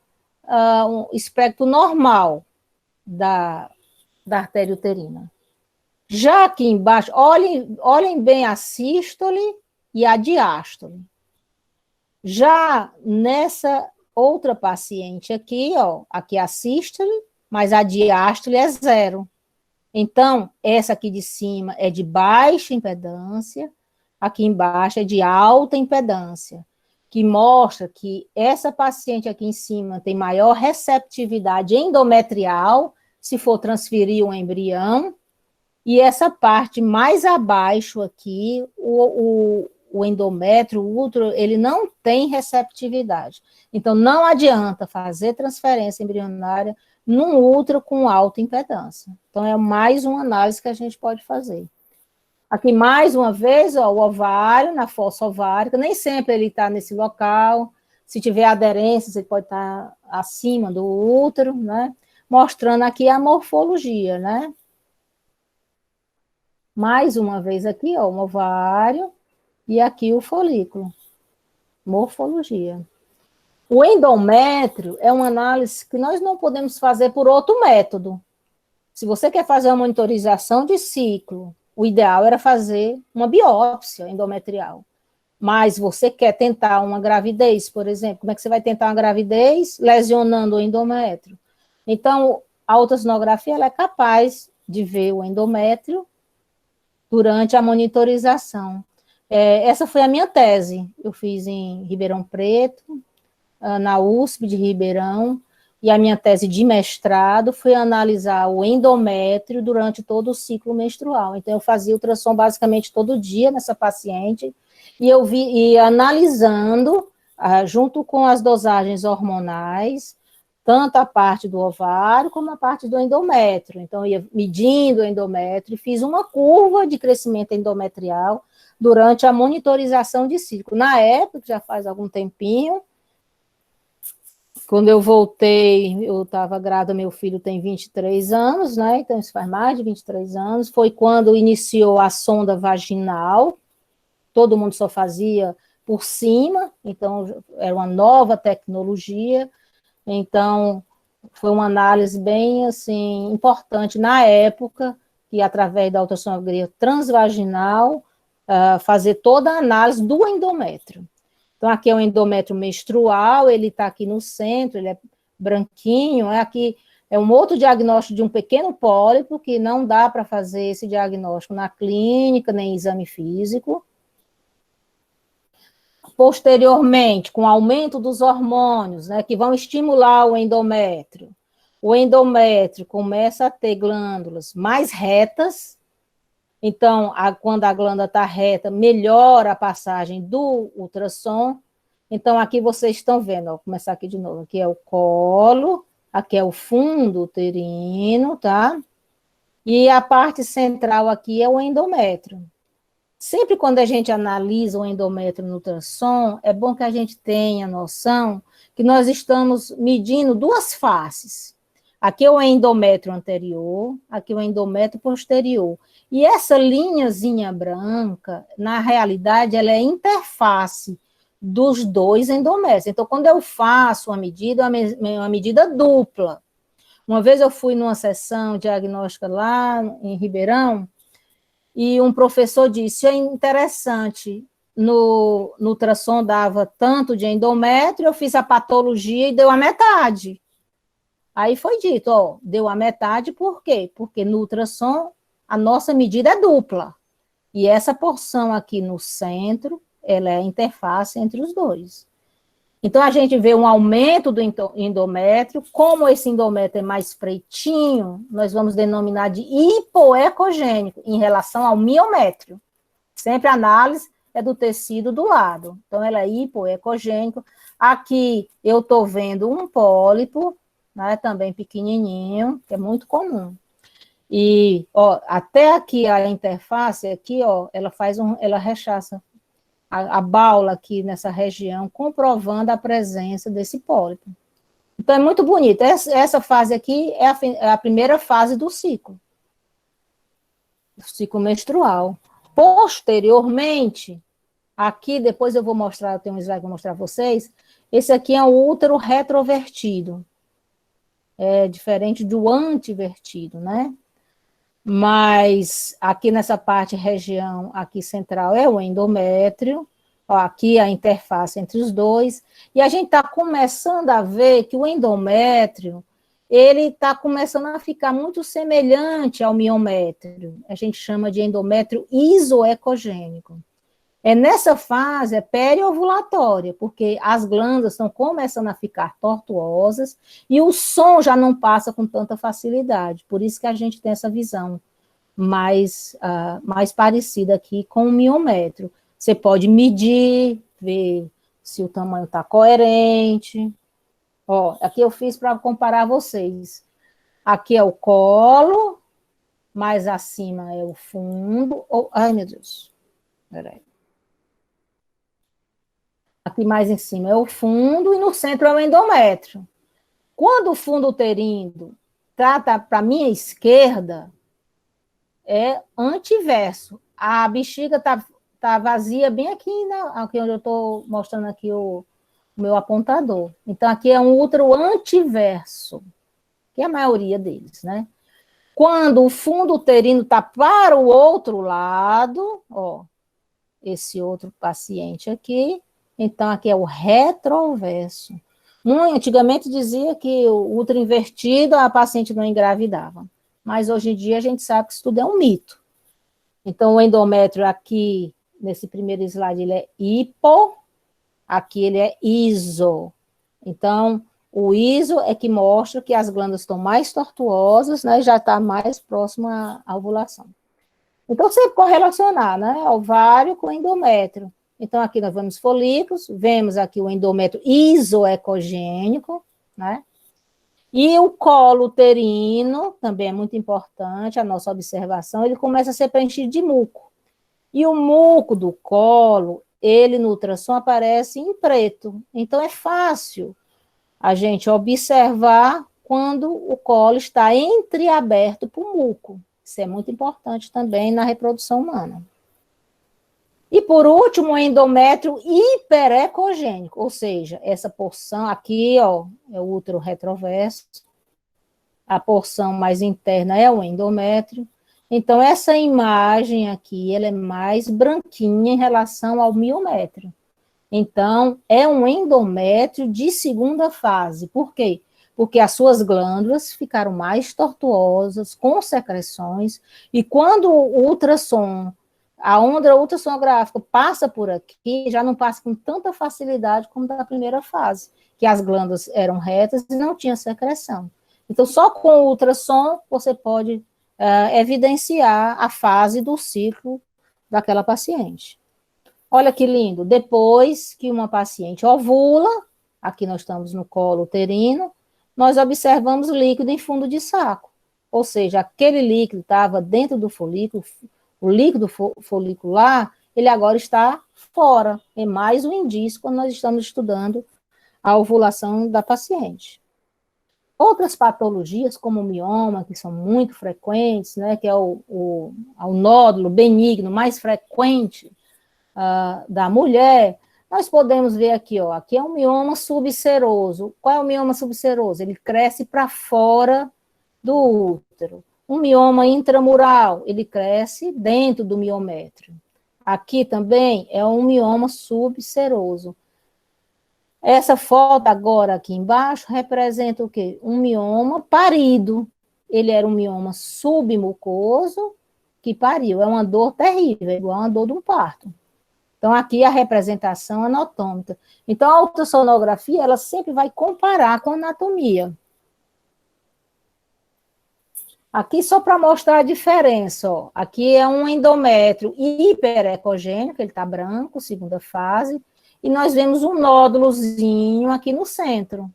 um espectro normal da artéria uterina. Já aqui embaixo, olhem bem a sístole e a diástole. Já nessa outra paciente aqui, ó, aqui é a sístole, mas a diástole é 0. Então, essa aqui de cima é de baixa impedância, aqui embaixo é de alta impedância, que mostra que essa paciente aqui em cima tem maior receptividade endometrial, se for transferir um embrião, e essa parte mais abaixo aqui, o endométrio, o útero, ele não tem receptividade. Então, não adianta fazer transferência embrionária num útero com alta impedância. Então, é mais uma análise que a gente pode fazer. Aqui, mais uma vez, ó, o ovário, na fossa ovárica, nem sempre ele está nesse local. Se tiver aderências, ele pode estar acima do útero, né? Mostrando aqui a morfologia, né? Mais uma vez aqui, ó, o ovário, e aqui o folículo. Morfologia. O endométrio é uma análise que nós não podemos fazer por outro método. Se você quer fazer uma monitorização de ciclo, o ideal era fazer uma biópsia endometrial. Mas você quer tentar uma gravidez, por exemplo, como é que você vai tentar uma gravidez lesionando o endométrio? Então, a ultrassonografia ela é capaz de ver o endométrio durante a monitorização. Essa foi a minha tese, eu fiz em Ribeirão Preto, na USP de Ribeirão, e a minha tese de mestrado foi analisar o endométrio durante todo o ciclo menstrual. Então, eu fazia ultrassom basicamente todo dia nessa paciente, e eu ia analisando, junto com as dosagens hormonais, tanto a parte do ovário como a parte do endométrio. Então, eu ia medindo o endométrio e fiz uma curva de crescimento endometrial durante a monitorização de ciclo. Na época, já faz algum tempinho, quando eu voltei, eu estava grávida, meu filho tem 23 anos, né? Então, isso faz mais de 23 anos. Foi quando iniciou a sonda vaginal. Todo mundo só fazia por cima, então era uma nova tecnologia. Então, foi uma análise bem, assim, importante na época, que através da ultrassonografia transvaginal, fazer toda a análise do endométrio. Então, aqui é o endométrio menstrual, ele está aqui no centro, ele é branquinho, aqui é um outro diagnóstico de um pequeno pólipo, que não dá para fazer esse diagnóstico na clínica, nem exame físico. Posteriormente, com o aumento dos hormônios, né, que vão estimular o endométrio começa a ter glândulas mais retas. Então, quando a glândula está reta, melhora a passagem do ultrassom. Então, aqui vocês estão vendo, ó, vou começar aqui de novo. Aqui é o colo, aqui é o fundo uterino, tá? E a parte central aqui é o endométrio. Sempre quando a gente analisa o endométrio no ultrassom, é bom que a gente tenha noção que nós estamos medindo duas faces. Aqui é o endométrio anterior, aqui é o endométrio posterior. E essa linhazinha branca, na realidade, ela é a interface dos dois endométrios. Então, quando eu faço uma medida dupla. Uma vez eu fui numa sessão diagnóstica lá em Ribeirão, e um professor disse, é interessante, no ultrassom dava tanto de endométrio, eu fiz a patologia e deu a metade. Aí foi dito, ó, deu a metade, por quê? Porque no ultrassom a nossa medida é dupla. E essa porção aqui no centro, ela é a interface entre os dois. Então, a gente vê um aumento do endométrio. Como esse endométrio é mais pretinho, nós vamos denominar de hipoecogênico em relação ao miométrio. Sempre a análise é do tecido do lado. Então, ela é hipoecogênico. Aqui, eu estou vendo um pólipo, né, também pequenininho, que é muito comum. E, ó, até aqui a interface, aqui, ó, ela rechaça a baula aqui nessa região, comprovando a presença desse pólipo. Então, é muito bonito. Essa fase aqui é a primeira fase do ciclo menstrual. Posteriormente, aqui, depois eu vou mostrar, eu tenho um slide que eu vou mostrar para vocês, esse aqui é o útero retrovertido. É diferente do antivertido, né? Mas aqui nessa parte, região aqui central, é o endométrio, ó, aqui a interface entre os dois, e a gente está começando a ver que o endométrio, ele está começando a ficar muito semelhante ao miométrio, a gente chama de endométrio isoecogênico. É nessa fase, é periovulatória, porque as glândulas estão começando a ficar tortuosas e o som já não passa com tanta facilidade. Por isso que a gente tem essa visão mais parecida aqui com o miométrio. Você pode medir, ver se o tamanho está coerente. Ó, aqui eu fiz para comparar vocês. Aqui é o colo, mais acima é o fundo. Oh, ai, meu Deus. Peraí. Aqui mais em cima é o fundo e no centro é o endométrio. Quando o fundo uterino trata para a minha esquerda, é antiverso. A bexiga tá vazia bem aqui, aqui onde eu estou mostrando aqui o meu apontador. Então, aqui é um útero antiverso, que é a maioria deles, né? Quando o fundo uterino está para o outro lado, ó, esse outro paciente aqui, então, aqui é o retroverso. Antigamente dizia que o útero invertido, a paciente não engravidava. Mas hoje em dia a gente sabe que isso tudo é um mito. Então, o endométrio aqui, nesse primeiro slide, ele é hipo, aqui ele é iso. Então, o iso é que mostra que as glândulas estão mais tortuosas, né, já está mais próximo à ovulação. Então, você correlacionar, né, ovário com endométrio. Então, aqui nós vemos folículos, vemos aqui o endométrio isoecogênico, né? E o colo uterino, também é muito importante, a nossa observação, ele começa a ser preenchido de muco. E o muco do colo, ele no ultrassom aparece em preto. Então, é fácil a gente observar quando o colo está entreaberto por muco. Isso é muito importante também na reprodução humana. E, por último, o endométrio hiperecogênico, ou seja, essa porção aqui, ó, é o útero retroverso, a porção mais interna é o endométrio. Então, essa imagem aqui, ela é mais branquinha em relação ao miométrio. Então, é um endométrio de segunda fase. Por quê? Porque as suas glândulas ficaram mais tortuosas, com secreções, e quando o ultrassom, a onda ultrassonográfica passa por aqui, já não passa com tanta facilidade como da primeira fase, que as glândulas eram retas e não tinha secreção. Então, só com o ultrassom você pode evidenciar a fase do ciclo daquela paciente. Olha que lindo, depois que uma paciente ovula, aqui nós estamos no colo uterino, nós observamos líquido em fundo de saco, ou seja, aquele líquido estava dentro do folículo, o líquido folicular, ele agora está fora, é mais um indício quando nós estamos estudando a ovulação da paciente. Outras patologias, como o mioma, que são muito frequentes, né, que é o nódulo benigno mais frequente da mulher, nós podemos ver aqui, ó, aqui é um mioma subseroso. Qual é o mioma subseroso? Ele cresce para fora do útero. Um mioma intramural, ele cresce dentro do miométrio. Aqui também é um mioma subseroso. Essa foto agora aqui embaixo representa o quê? Um mioma parido. Ele era um mioma submucoso que pariu. É uma dor terrível, igual uma dor de um parto. Então, aqui a representação anatômica. Então, a ultrassonografia, ela sempre vai comparar com a anatomia. Aqui, só para mostrar a diferença, ó. Aqui é um endométrio hiperecogênico, ele está branco, segunda fase, e nós vemos um nódulozinho aqui no centro.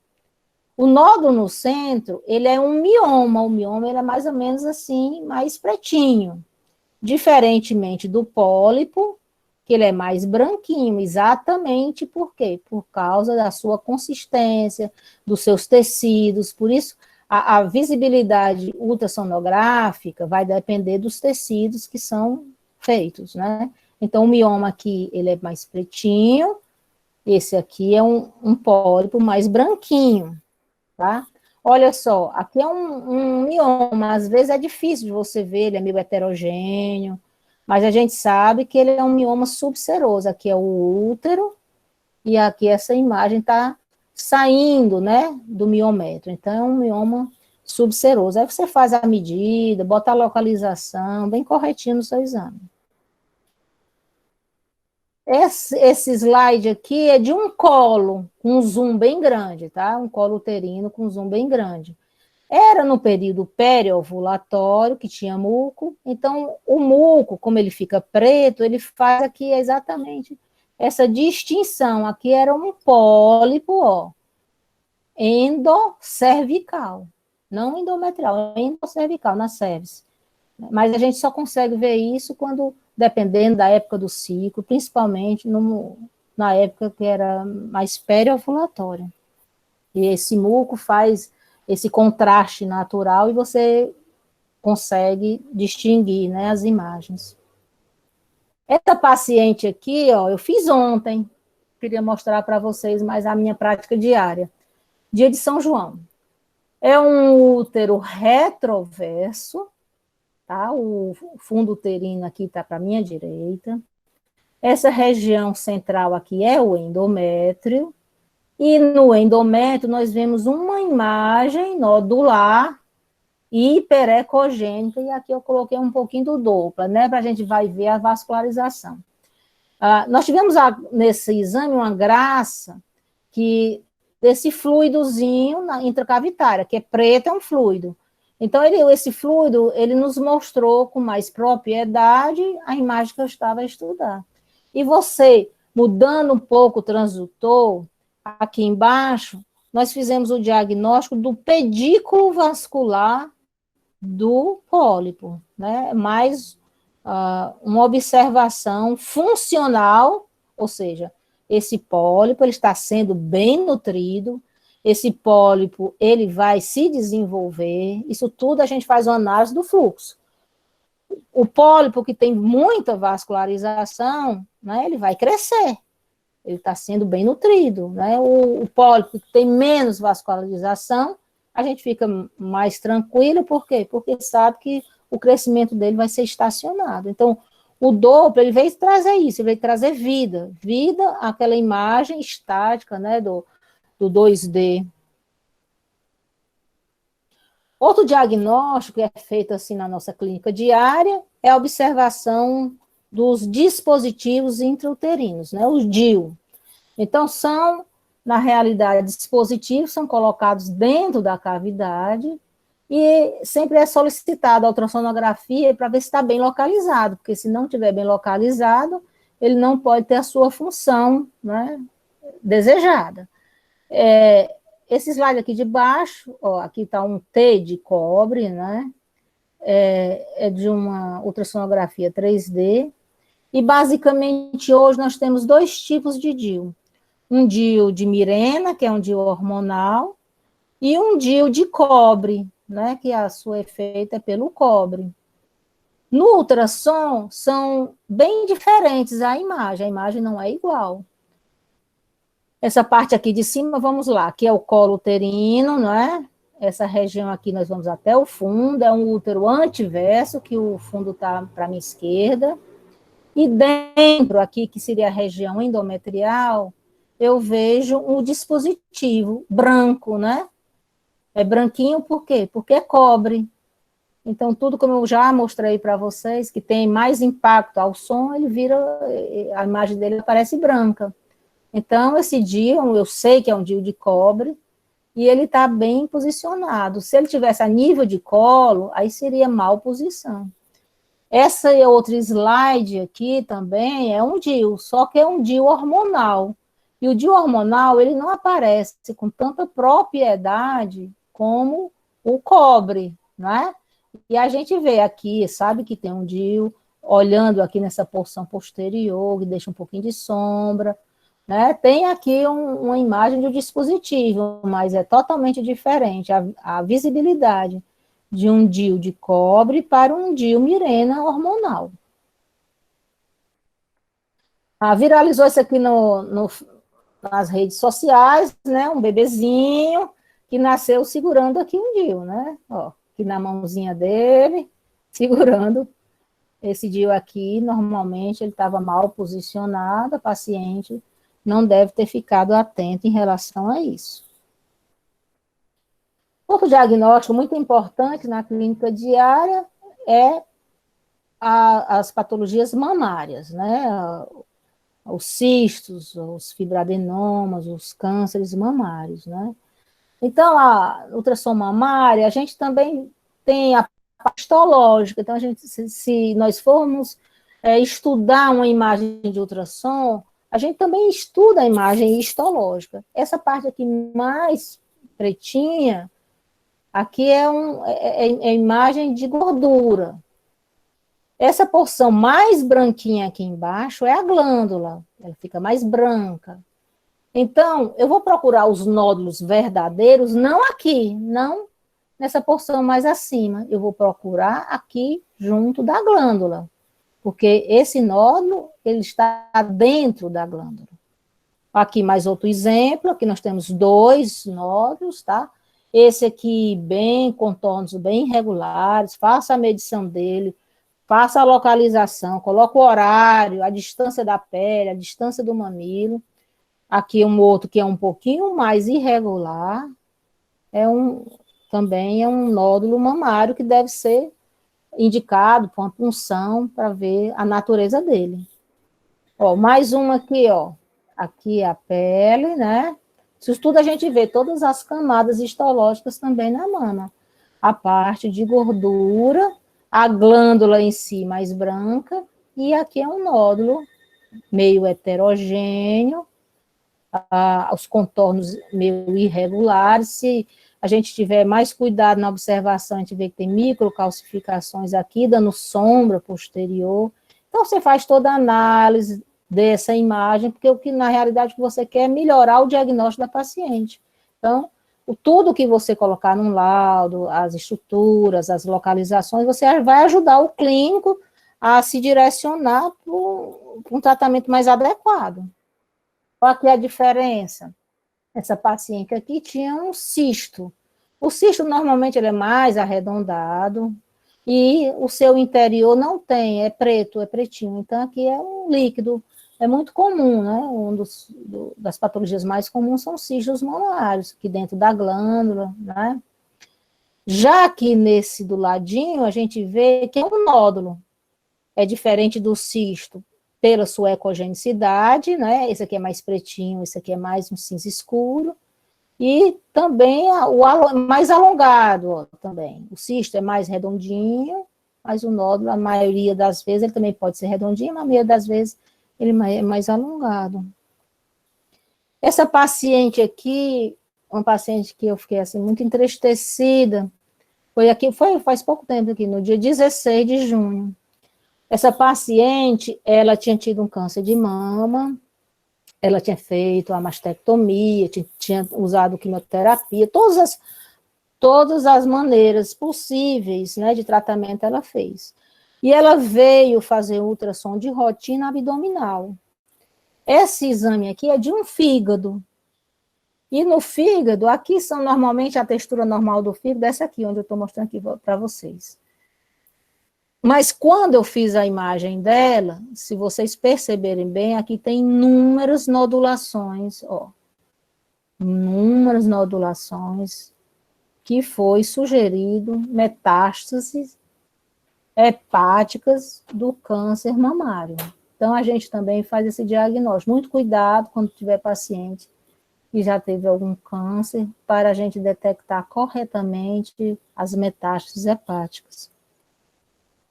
O nódulo no centro, ele é um mioma, o mioma ele é mais ou menos assim, mais pretinho. Diferentemente do pólipo, que ele é mais branquinho, exatamente por quê? Por causa da sua consistência, dos seus tecidos, por isso a visibilidade ultrassonográfica vai depender dos tecidos que são feitos, né? Então, o mioma aqui, ele é mais pretinho, esse aqui é um pólipo mais branquinho, tá? Olha só, aqui é um mioma, às vezes é difícil de você ver, ele é meio heterogêneo, mas a gente sabe que ele é um mioma subseroso. Aqui é o útero, e aqui essa imagem está saindo, né, do miométrio. Então, é um mioma subseroso. Aí você faz a medida, bota a localização, bem corretinho no seu exame. Esse slide aqui é de um colo, com um zoom bem grande, tá? Um colo uterino com um zoom bem grande. Era no período periovulatório, que tinha muco, então o muco, como ele fica preto, ele faz aqui exatamente essa distinção. Aqui era um pólipo, ó, endocervical, não endometrial, endocervical, na cervix. Mas a gente só consegue ver isso quando, dependendo da época do ciclo, principalmente na época que era mais periovulatória. E esse muco faz esse contraste natural e você consegue distinguir, né, as imagens. Essa paciente aqui, ó, eu fiz ontem, queria mostrar para vocês mais a minha prática diária. Dia de São João. É um útero retroverso, tá? O fundo uterino aqui está para a minha direita. Essa região central aqui é o endométrio. E no endométrio nós vemos uma imagem nodular hiperecogênica, e aqui eu coloquei um pouquinho do Doppler, né, para a gente vai ver a vascularização. Nós tivemos nesse exame uma graça que desse fluidozinho intracavitária, que é preto, é um fluido. Então, esse fluido, ele nos mostrou com mais propriedade a imagem que eu estava a estudar. E você, mudando um pouco o transdutor, aqui embaixo, nós fizemos o diagnóstico do pedículo vascular do pólipo, né? Mais uma observação funcional, ou seja, esse pólipo ele está sendo bem nutrido, esse pólipo ele vai se desenvolver, isso tudo a gente faz uma análise do fluxo. O pólipo que tem muita vascularização, né, ele vai crescer, ele está sendo bem nutrido, né? O pólipo que tem menos vascularização, a gente fica mais tranquilo, por quê? Porque sabe que o crescimento dele vai ser estacionado. Então, o Doppler, ele veio trazer isso, ele veio trazer vida àquela imagem estática, né, do 2D. Outro diagnóstico que é feito assim na nossa clínica diária é a observação dos dispositivos intrauterinos, né, os DIU. Então, são, na realidade, dispositivos são colocados dentro da cavidade e sempre é solicitada a ultrassonografia para ver se está bem localizado, porque se não estiver bem localizado, ele não pode ter a sua função, né, desejada. Esse slide aqui de baixo, ó, aqui está um T de cobre, né, é de uma ultrassonografia 3D, e basicamente hoje nós temos dois tipos de DIU. Um DIU de Mirena, que é um DIU hormonal, e um DIU de cobre, né, que a sua efeito é pelo cobre. No ultrassom, são bem diferentes a imagem não é igual. Essa parte aqui de cima, vamos lá, aqui é o colo uterino, né? Essa região aqui nós vamos até o fundo, é um útero antiverso, que o fundo está para a minha esquerda. E dentro aqui, que seria a região endometrial, eu vejo um dispositivo branco, né? É branquinho por quê? Porque é cobre. Então, tudo como eu já mostrei para vocês, que tem mais impacto ao som, ele vira, a imagem dele aparece branca. Então, esse DIU, eu sei que é um DIU de cobre, e ele está bem posicionado. Se ele tivesse a nível de colo, aí seria mal posição. Essa outra slide aqui também é um DIU, só que é um DIU hormonal. E o DIU hormonal, ele não aparece com tanta propriedade como o cobre, né? E a gente vê aqui, sabe que tem um DIU, olhando aqui nessa porção posterior, que deixa um pouquinho de sombra, né? Tem aqui uma imagem do dispositivo, mas é totalmente diferente a visibilidade de um DIU de cobre para um DIU Mirena hormonal. Viralizou isso aqui nas redes sociais, né? Um bebezinho que nasceu segurando aqui um DIU, né? Ó, aqui na mãozinha dele, segurando esse DIU aqui. Normalmente ele estava mal posicionado, a paciente não deve ter ficado atento em relação a isso. Outro diagnóstico muito importante na clínica diária é as patologias mamárias, né? Os cistos, os fibroadenomas, os cânceres mamários, né? Então, a ultrassom mamária, a gente também tem a parte histológica. Então, se nós formos estudar uma imagem de ultrassom, a gente também estuda a imagem histológica. Essa parte aqui mais pretinha, aqui é imagem de gordura. Essa porção mais branquinha aqui embaixo é a glândula, ela fica mais branca. Então, eu vou procurar os nódulos verdadeiros, não aqui, não nessa porção mais acima. Eu vou procurar aqui junto da glândula, porque esse nódulo, ele está dentro da glândula. Aqui mais outro exemplo, aqui nós temos 2 nódulos, tá? Esse aqui bem, contornos bem irregulares, faça a medição dele, faça a localização, coloca o horário, a distância da pele, a distância do mamilo. Aqui um outro que é um pouquinho mais irregular, também é um nódulo mamário que deve ser indicado para uma punção para ver a natureza dele. Ó, mais uma aqui, ó. Aqui é a pele, né? Isso tudo a gente vê todas as camadas histológicas também na mama. A parte de gordura, a glândula em si mais branca, e aqui é um nódulo meio heterogêneo, os contornos meio irregulares. Se a gente tiver mais cuidado na observação, a gente vê que tem microcalcificações aqui, dando sombra posterior. Então, você faz toda a análise dessa imagem, porque o que, na realidade, o que você quer é melhorar o diagnóstico da paciente. Então, tudo que você colocar num laudo, as estruturas, as localizações, você vai ajudar o clínico a se direcionar para um tratamento mais adequado. Qual que é a diferença? Essa paciente aqui tinha um cisto. O cisto, normalmente, ele é mais arredondado, e o seu interior não tem, é preto, é pretinho. Então, aqui é um líquido, é muito comum, né? Das patologias mais comuns são cistos mamários, aqui dentro da glândula, né? Já aqui nesse do ladinho, a gente vê que é um nódulo. É diferente do cisto pela sua ecogenicidade, né? Esse aqui é mais pretinho, esse aqui é mais um cinza escuro. E também mais alongado, ó, também. O cisto é mais redondinho, mas o nódulo, a maioria das vezes, ele também pode ser redondinho, mas a maioria das vezes ele é mais alongado. Essa paciente aqui, uma paciente que eu fiquei assim muito entristecida, faz pouco tempo aqui, no dia 16 de junho. Essa paciente, ela tinha tido um câncer de mama, ela tinha feito a mastectomia, tinha usado quimioterapia, todas as maneiras possíveis, né, de tratamento ela fez. E ela veio fazer ultrassom de rotina abdominal. Esse exame aqui é de um fígado. E no fígado, aqui são normalmente a textura normal do fígado, essa aqui, onde eu estou mostrando aqui para vocês. Mas quando eu fiz a imagem dela, se vocês perceberem bem, aqui tem inúmeras nodulações, ó. Inúmeras nodulações que foi sugerido metástases hepáticas do câncer mamário. Então, a gente também faz esse diagnóstico. Muito cuidado quando tiver paciente que já teve algum câncer, para a gente detectar corretamente as metástases hepáticas.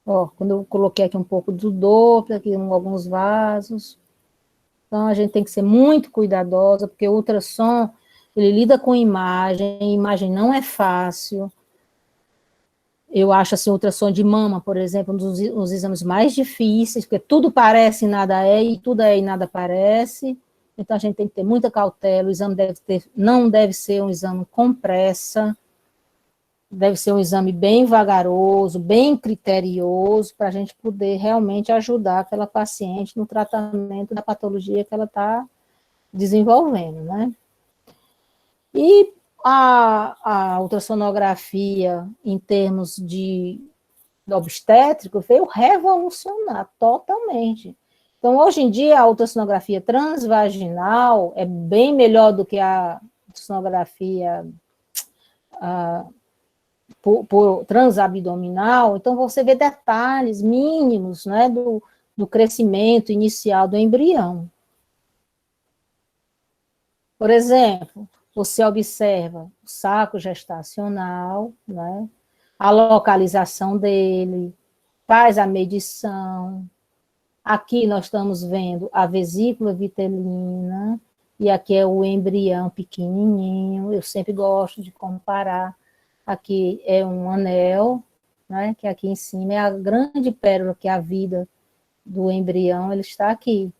Ó, quando eu coloquei aqui um pouco do Doppler, aqui alguns vasos. Então, a gente tem que ser muito cuidadosa, porque o ultrassom, ele lida com imagem não é fácil. Eu acho assim, o ultrassom de mama, por exemplo, um dos exames mais difíceis, porque tudo parece e nada é, e tudo é e nada parece. Então, a gente tem que ter muita cautela. O exame não deve ser um exame com pressa, deve ser um exame bem vagaroso, bem criterioso, para a gente poder realmente ajudar aquela paciente no tratamento da patologia que ela está desenvolvendo, né? E a ultrassonografia, em termos de obstétrico, veio revolucionar totalmente. Então, hoje em dia, a ultrassonografia transvaginal é bem melhor do que a ultrassonografia por transabdominal. Então, você vê detalhes mínimos, né, do crescimento inicial do embrião. Por exemplo, você observa o saco gestacional, né, a localização dele, faz a medição. Aqui nós estamos vendo a vesícula vitelina, e aqui é o embrião pequenininho. Eu sempre gosto de comparar. Aqui é um anel, né, que aqui em cima é a grande pérola, que é a vida do embrião, ele está aqui.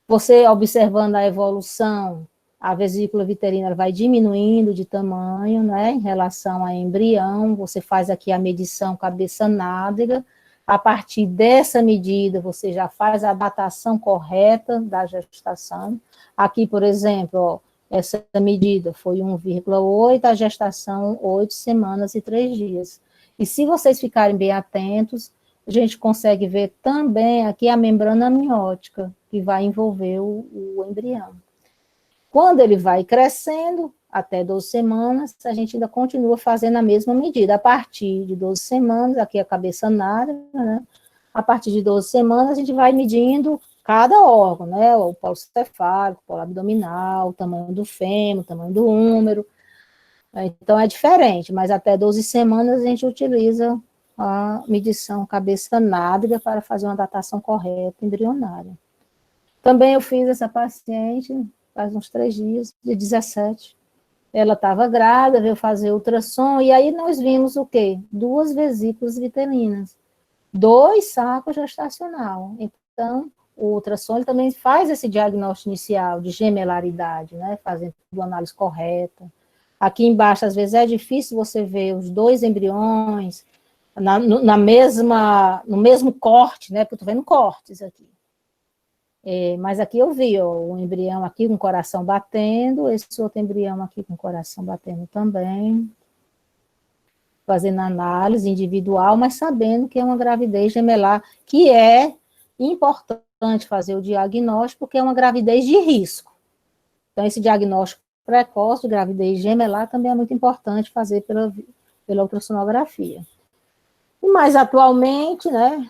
Você observando a evolução, a vesícula vitelina vai diminuindo de tamanho, né, em relação ao embrião. Você faz aqui a medição cabeça-nádega. A partir dessa medida, você já faz a datação correta da gestação. Aqui, por exemplo, ó, essa medida foi 1,8, a gestação 8 semanas e 3 dias. E se vocês ficarem bem atentos, a gente consegue ver também aqui a membrana amniótica, que vai envolver o embrião. Quando ele vai crescendo, até 12 semanas, a gente ainda continua fazendo a mesma medida. A partir de 12 semanas, aqui a cabeça nádega, né? A partir de 12 semanas, a gente vai medindo cada órgão, né? O polo cefálico, o polo abdominal, o tamanho do fêmur, o tamanho do úmero. Então, é diferente, mas até 12 semanas a gente utiliza a medição cabeça nádega para fazer uma datação correta embrionária. Também eu fiz essa paciente faz uns 3 dias, de 17. Ela estava grávida, veio fazer ultrassom, e aí nós vimos o quê? 2 vesículas vitelinas, 2 sacos gestacional. Então, o ultrassom ele também faz esse diagnóstico inicial de gemelaridade, né? Fazendo a análise correta. Aqui embaixo, às vezes, é difícil você ver os 2 embriões no mesmo corte, né? Porque eu estou vendo cortes aqui. Mas aqui eu vi, ó, um embrião aqui com o coração batendo, esse outro embrião aqui com o coração batendo também, fazendo análise individual, mas sabendo que é uma gravidez gemelar, que é importante fazer o diagnóstico, porque é uma gravidez de risco. Então, esse diagnóstico precoce de gravidez gemelar também é muito importante fazer pela ultrassonografia. E mais atualmente, né,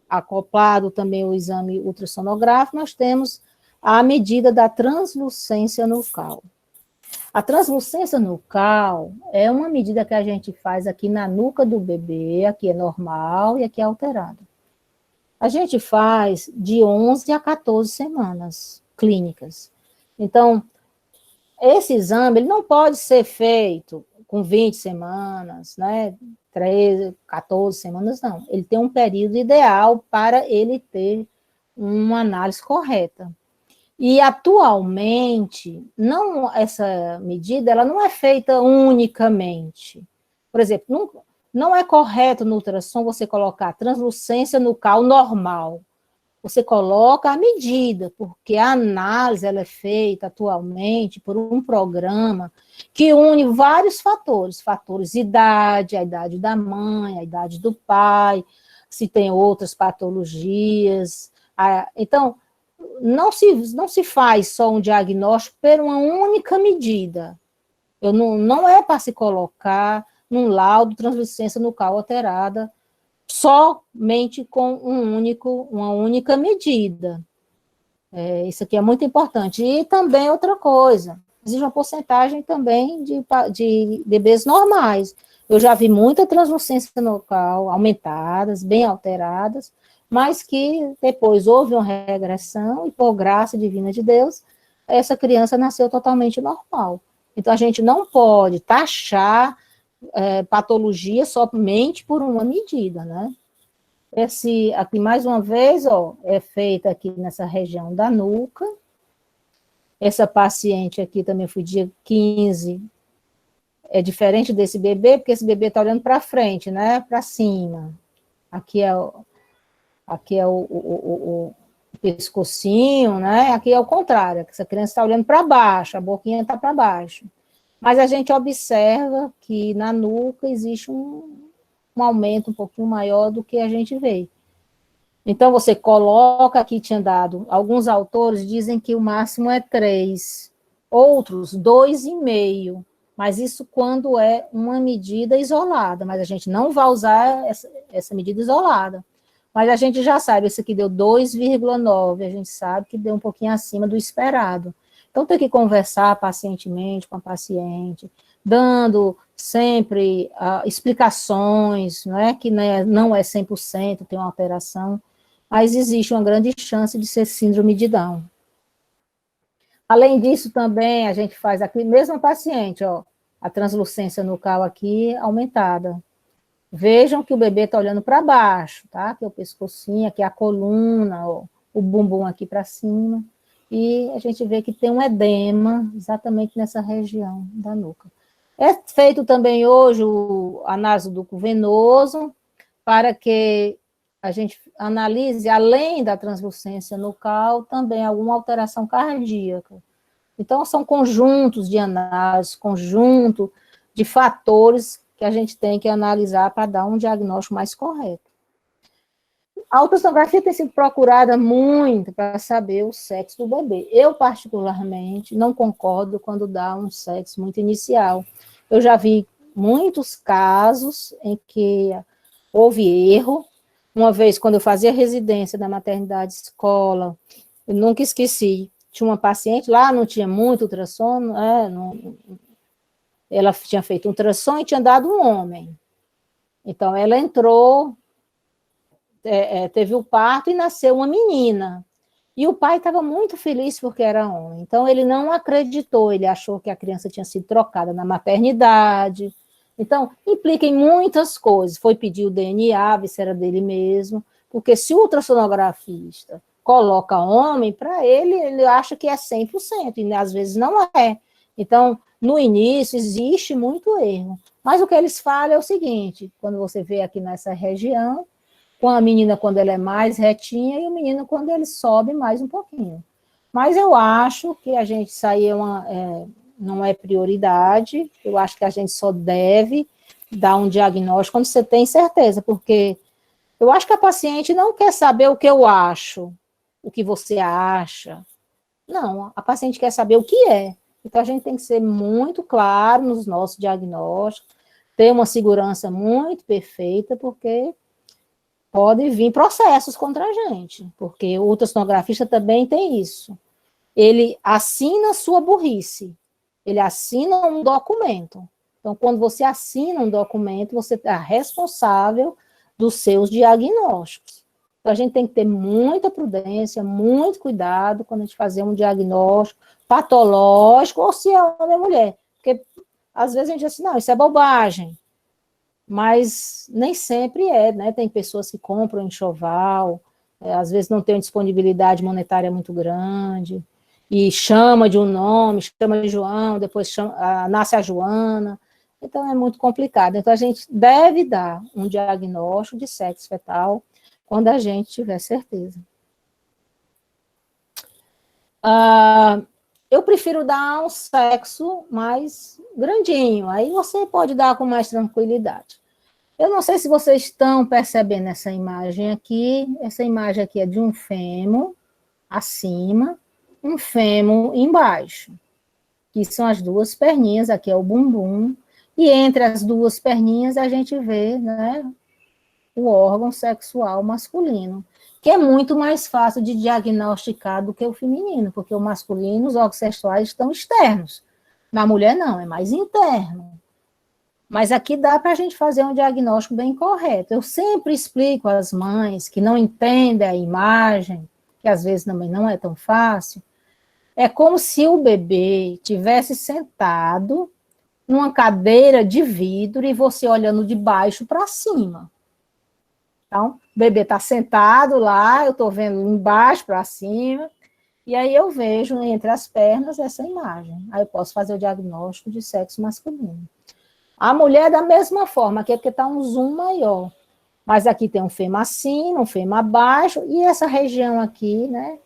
acoplado também o exame ultrassonográfico, nós temos a medida da translucência nucal. A translucência nucal é uma medida que a gente faz aqui na nuca do bebê, aqui é normal e aqui é alterado. A gente faz de 11 a 14 semanas clínicas. Então, esse exame ele não pode ser feito com 20 semanas, né? 13, 14 semanas, não. Ele tem um período ideal para ele ter uma análise correta. E, atualmente, essa medida ela não é feita unicamente. Por exemplo, não é correto no ultrassom você colocar translucência nucal normal. Você coloca a medida, porque a análise ela é feita atualmente por um programa que une vários fatores idade, a idade da mãe, a idade do pai, se tem outras patologias. Então, não se faz só um diagnóstico por uma única medida. Não é para se colocar num laudo translucência nucal alterada somente com uma única medida. Isso aqui é muito importante. E também outra coisa, existe uma porcentagem também de bebês normais. Eu já vi muita translucência nucal aumentadas, bem alteradas, mas que depois houve uma regressão e, por graça divina de Deus, essa criança nasceu totalmente normal. Então, a gente não pode taxar patologia somente por uma medida, né? Esse aqui, mais uma vez, ó, é feita aqui nessa região da nuca. Essa paciente aqui também foi dia 15. É diferente desse bebê, porque esse bebê está olhando para frente, né? Para cima. Aqui é o pescocinho, né? Aqui é o contrário, essa criança está olhando para baixo, a boquinha está para baixo. Mas a gente observa que na nuca existe um aumento um pouquinho maior do que a gente vê. Então, você coloca aqui, tinha dado, alguns autores dizem que o máximo é 3, outros 2,5, mas isso quando é uma medida isolada, mas a gente não vai usar essa medida isolada. Mas a gente já sabe, esse aqui deu 2,9, a gente sabe que deu um pouquinho acima do esperado. Então, tem que conversar pacientemente com a paciente, dando sempre explicações, não é que não é 100%, tem uma alteração, mas existe uma grande chance de ser síndrome de Down. Além disso, também, a gente faz aqui, mesmo paciente, ó, a translucência nucal aqui aumentada. Vejam que o bebê está olhando para baixo, tá? Aqui é o pescocinho, aqui é a coluna, ó, o bumbum aqui para cima. E a gente vê que tem um edema exatamente nessa região da nuca. É feito também hoje a nasoduco venoso, para que a gente analise, além da translucência nucal, também alguma alteração cardíaca. Então, são conjuntos de análise, conjunto de fatores que a gente tem que analisar para dar um diagnóstico mais correto. A ultrassonografia tem sido procurada muito para saber o sexo do bebê. Eu, particularmente, não concordo quando dá um sexo muito inicial. Eu já vi muitos casos em que houve erro. Uma vez, quando eu fazia residência da maternidade escola, eu nunca esqueci, tinha uma paciente lá, não tinha muito ultrassom, ela tinha feito um ultrassom e tinha dado um homem. Então, ela entrou, teve o parto e nasceu uma menina. E o pai estava muito feliz porque era homem. Então, ele não acreditou, ele achou que a criança tinha sido trocada na maternidade. Então, implica em muitas coisas. Foi pedir o DNA, ver se era dele mesmo, porque se o ultrassonografista coloca homem, para ele acha que é 100%, e às vezes não é. Então, no início, existe muito erro. Mas o que eles falam é o seguinte, quando você vê aqui nessa região, com a menina quando ela é mais retinha, e o menino quando ele sobe mais um pouquinho. Mas eu acho que a gente sair não é prioridade, eu acho que a gente só deve dar um diagnóstico quando você tem certeza, porque eu acho que a paciente não quer saber o que eu acho, o que você acha. Não, a paciente quer saber o que é. Então, a gente tem que ser muito claro nos nossos diagnósticos, ter uma segurança muito perfeita, porque pode vir processos contra a gente, porque o ultrassonografista também tem isso. Ele assina sua burrice, ele assina um documento. Então, quando você assina um documento, você é responsável dos seus diagnósticos. Então, a gente tem que ter muita prudência, muito cuidado quando a gente fazer um diagnóstico patológico, ou se é homem ou mulher. Porque, às vezes, a gente diz assim, não, isso é bobagem. Mas nem sempre é, né? Tem pessoas que compram enxoval, às vezes não tem uma disponibilidade monetária muito grande, e chama de um nome, chama de João, depois nasce a Joana. Então, é muito complicado. Então, a gente deve dar um diagnóstico de sexo fetal quando a gente tiver certeza. Eu prefiro dar um sexo mais grandinho, aí você pode dar com mais tranquilidade. Eu não sei se vocês estão percebendo essa imagem aqui. Essa imagem aqui é de um fêmur acima, um fêmur embaixo, que são as duas perninhas, aqui é o bumbum, e entre as duas perninhas a gente vê, né, o órgão sexual masculino, que é muito mais fácil de diagnosticar do que o feminino, porque o masculino, os órgãos sexuais estão externos. Na mulher não, é mais interno. Mas aqui dá para a gente fazer um diagnóstico bem correto. Eu sempre explico às mães que não entendem a imagem, que às vezes também não é tão fácil, é como se o bebê tivesse sentado numa cadeira de vidro e você olhando de baixo para cima. Então, o bebê está sentado lá, eu estou vendo embaixo para cima, e aí eu vejo entre as pernas essa imagem. Aí eu posso fazer o diagnóstico de sexo masculino. A mulher, da mesma forma, aqui é porque está um zoom maior. Mas aqui tem um fêmur acima, um fêmur abaixo, e essa região aqui, né,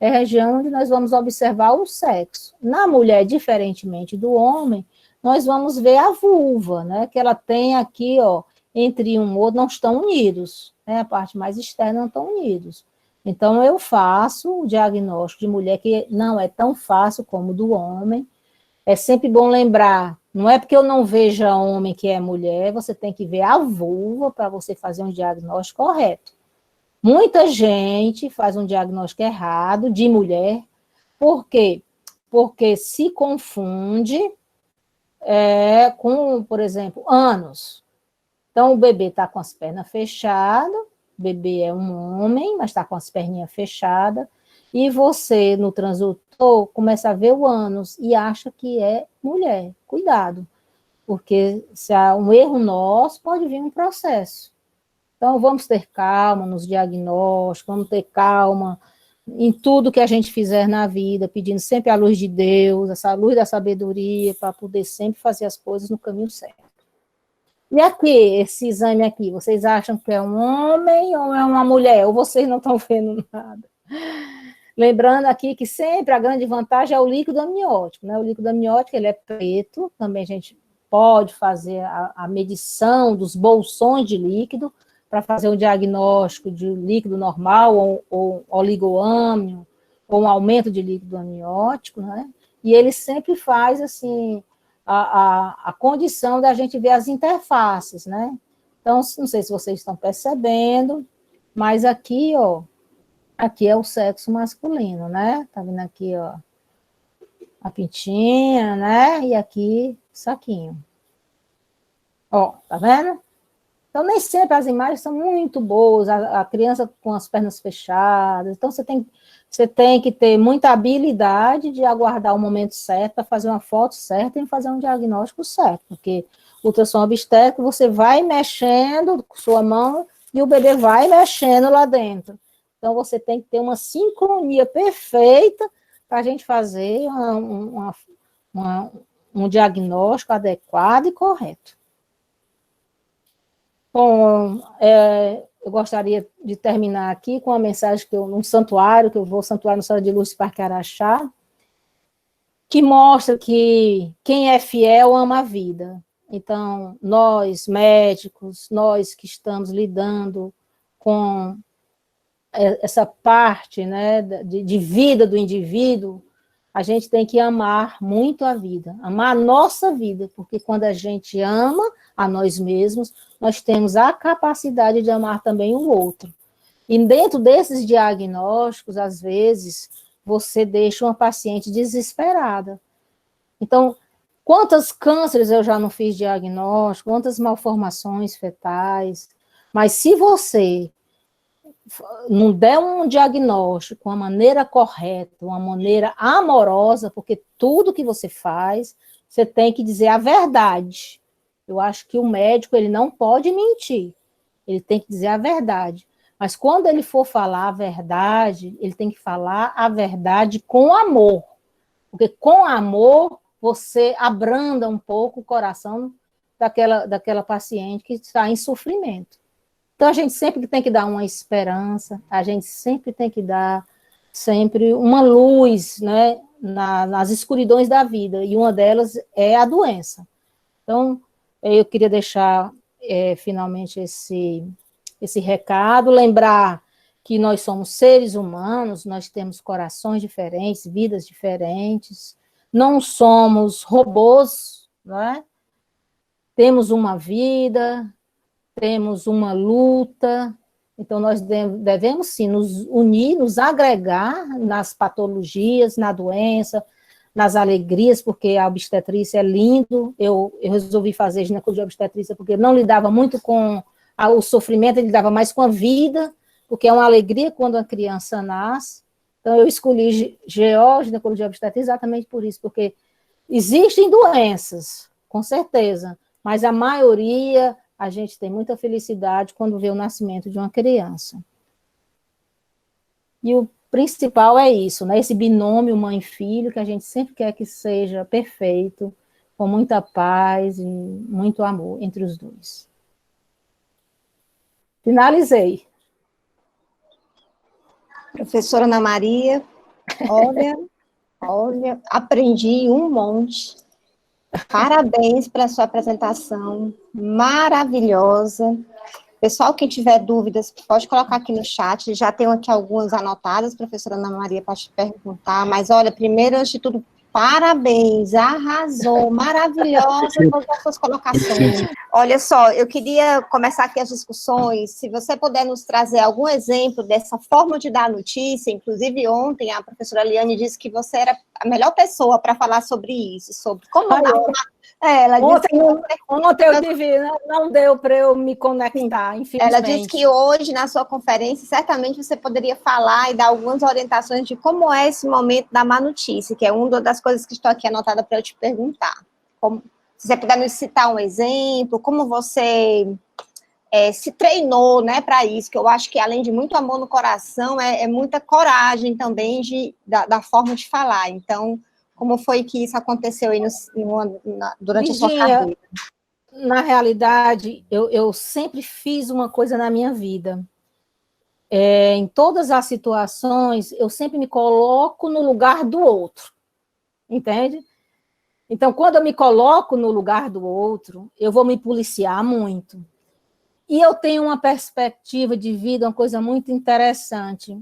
é a região onde nós vamos observar o sexo. Na mulher, diferentemente do homem, nós vamos ver a vulva, né, que ela tem aqui, ó, entre um e outro, não estão unidos, né, a parte mais externa não estão unidos. Então, eu faço o diagnóstico de mulher, que não é tão fácil como o do homem. É sempre bom lembrar, não é porque eu não veja homem que é mulher, você tem que ver a vulva para você fazer um diagnóstico correto. Muita gente faz um diagnóstico errado de mulher, por quê? Porque se confunde com, por exemplo, ânus. Então, o bebê está com as pernas fechadas, o bebê é um homem, mas está com as perninhas fechadas, e você, no transdutor, começa a ver o ânus e acha que é mulher. Cuidado, porque se há um erro nosso, pode vir um processo. Então, vamos ter calma nos diagnósticos, vamos ter calma em tudo que a gente fizer na vida, pedindo sempre a luz de Deus, essa luz da sabedoria, para poder sempre fazer as coisas no caminho certo. E aqui, esse exame aqui, vocês acham que é um homem ou é uma mulher? Ou vocês não estão vendo nada? Lembrando aqui que sempre a grande vantagem é o líquido amniótico, né? O líquido amniótico, ele é preto, também a gente pode fazer a medição dos bolsões de líquido para fazer um diagnóstico de líquido normal ou oligoâmnio, ou um aumento de líquido amniótico, né? E ele sempre faz, assim, a condição da gente ver as interfaces, né? Então, não sei se vocês estão percebendo, mas aqui, ó, aqui é o sexo masculino, né? Tá vendo aqui, ó, a pintinha, né? E aqui, saquinho. Ó, tá vendo? Então, nem sempre as imagens são muito boas, a criança com as pernas fechadas. Então, você tem que ter muita habilidade de aguardar o momento certo para fazer uma foto certa e fazer um diagnóstico certo, porque o ultrassom obstétrico, você vai mexendo com sua mão e o bebê vai mexendo lá dentro. Então, você tem que ter uma sincronia perfeita para a gente fazer um diagnóstico adequado e correto. Bom, eu gostaria de terminar aqui com uma mensagem num santuário, que eu vou ao Santuário Nossa Senhora de Luz Parque Araxá, que mostra que quem é fiel ama a vida. Então, nós, médicos, nós que estamos lidando com essa parte, né, de vida do indivíduo, a gente tem que amar muito a vida, amar a nossa vida, porque quando a gente ama a nós mesmos, nós temos a capacidade de amar também o outro. E dentro desses diagnósticos, às vezes, você deixa uma paciente desesperada. Então, quantos cânceres eu já não fiz diagnóstico, quantas malformações fetais, mas se você não der um diagnóstico, uma maneira correta, uma maneira amorosa, porque tudo que você faz, você tem que dizer a verdade. Eu acho que o médico, ele não pode mentir, ele tem que dizer a verdade. Mas quando ele for falar a verdade, ele tem que falar a verdade com amor. Porque com amor, você abranda um pouco o coração daquela paciente que está em sofrimento. Então, a gente sempre tem que dar uma esperança, a gente sempre tem que dar uma luz, né, nas escuridões da vida, e uma delas é a doença. Então, eu queria deixar finalmente esse recado, lembrar que nós somos seres humanos, nós temos corações diferentes, vidas diferentes, não somos robôs, não é? Temos uma vida, temos uma luta, então nós devemos sim nos unir, nos agregar nas patologias, na doença, nas alegrias, porque a obstetrícia é lindo. Eu resolvi fazer ginecologia obstetrícia porque não lidava muito com o sofrimento, ele lidava mais com a vida, porque é uma alegria quando a criança nasce. Então eu escolhi ginecologia obstetrícia exatamente por isso, porque existem doenças, com certeza, mas a maioria a gente tem muita felicidade quando vê o nascimento de uma criança. E o principal é isso, né? Esse binômio mãe e filho, que a gente sempre quer que seja perfeito, com muita paz e muito amor entre os dois. Finalizei. Professora Ana Maria, olha, aprendi um monte. Parabéns pela sua apresentação, maravilhosa. Pessoal, quem tiver dúvidas, pode colocar aqui no chat, já tenho aqui algumas anotadas, professora Ana Maria, para te perguntar, mas olha, primeiro, antes de tudo, parabéns, arrasou, maravilhosa todas as suas colocações. Olha só, eu queria começar aqui as discussões, se você puder nos trazer algum exemplo dessa forma de dar notícia, inclusive ontem a professora Liane disse que você era a melhor pessoa para falar sobre isso, sobre como dar uma... ela ontem eu tive, não deu para eu me conectar, infelizmente. Ela disse que hoje, na sua conferência, certamente você poderia falar e dar algumas orientações de como é esse momento da má notícia, que é uma das coisas que estou aqui anotada para eu te perguntar. Se você puder me citar um exemplo, como você se treinou, né, para isso, que eu acho que além de muito amor no coração, é muita coragem também da forma de falar. Então, como foi que isso aconteceu aí durante a sua carreira? Na realidade, eu sempre fiz uma coisa na minha vida. Em todas as situações, eu sempre me coloco no lugar do outro. Entende? Então, quando eu me coloco no lugar do outro, eu vou me policiar muito. E eu tenho uma perspectiva de vida, uma coisa muito interessante.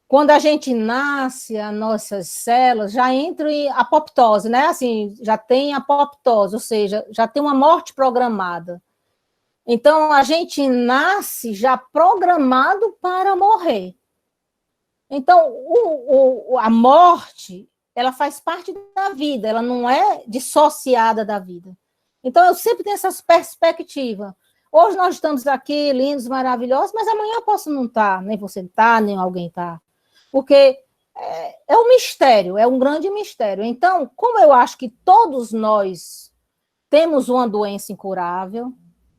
Quando a gente nasce, as nossas células já entram em apoptose, né? Assim, já tem apoptose, ou seja, já tem uma morte programada. Então, a gente nasce já programado para morrer. Então, a morte, ela faz parte da vida, ela não é dissociada da vida. Então, eu sempre tenho essa perspectiva. Hoje nós estamos aqui, lindos, maravilhosos, mas amanhã eu posso não estar, nem você está, nem alguém está. Porque é um mistério, é um grande mistério. Então, como eu acho que todos nós temos uma doença incurável,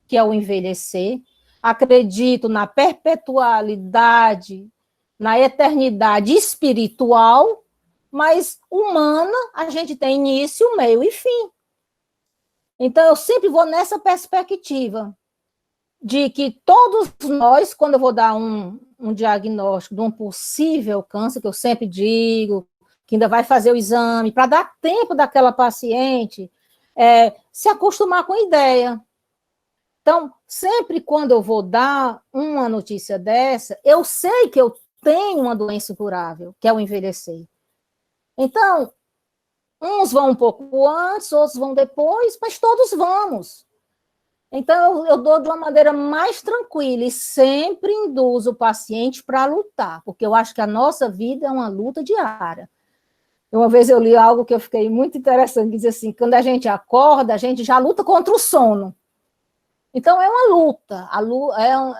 que é o envelhecer, acredito na perpetualidade, na eternidade espiritual, mas humana, a gente tem início, meio e fim. Então, eu sempre vou nessa perspectiva de que todos nós, quando eu vou dar um diagnóstico de um possível câncer, que eu sempre digo, que ainda vai fazer o exame, para dar tempo daquela paciente se acostumar com a ideia. Então, sempre quando eu vou dar uma notícia dessa, eu sei que eu tenho uma doença incurável, que é o envelhecer. Então, uns vão um pouco antes, outros vão depois, mas todos vamos. Então, eu dou de uma maneira mais tranquila e sempre induzo o paciente para lutar, porque eu acho que a nossa vida é uma luta diária. Uma vez eu li algo que eu fiquei muito interessante, que diz assim, quando a gente acorda, a gente já luta contra o sono. Então, é uma luta,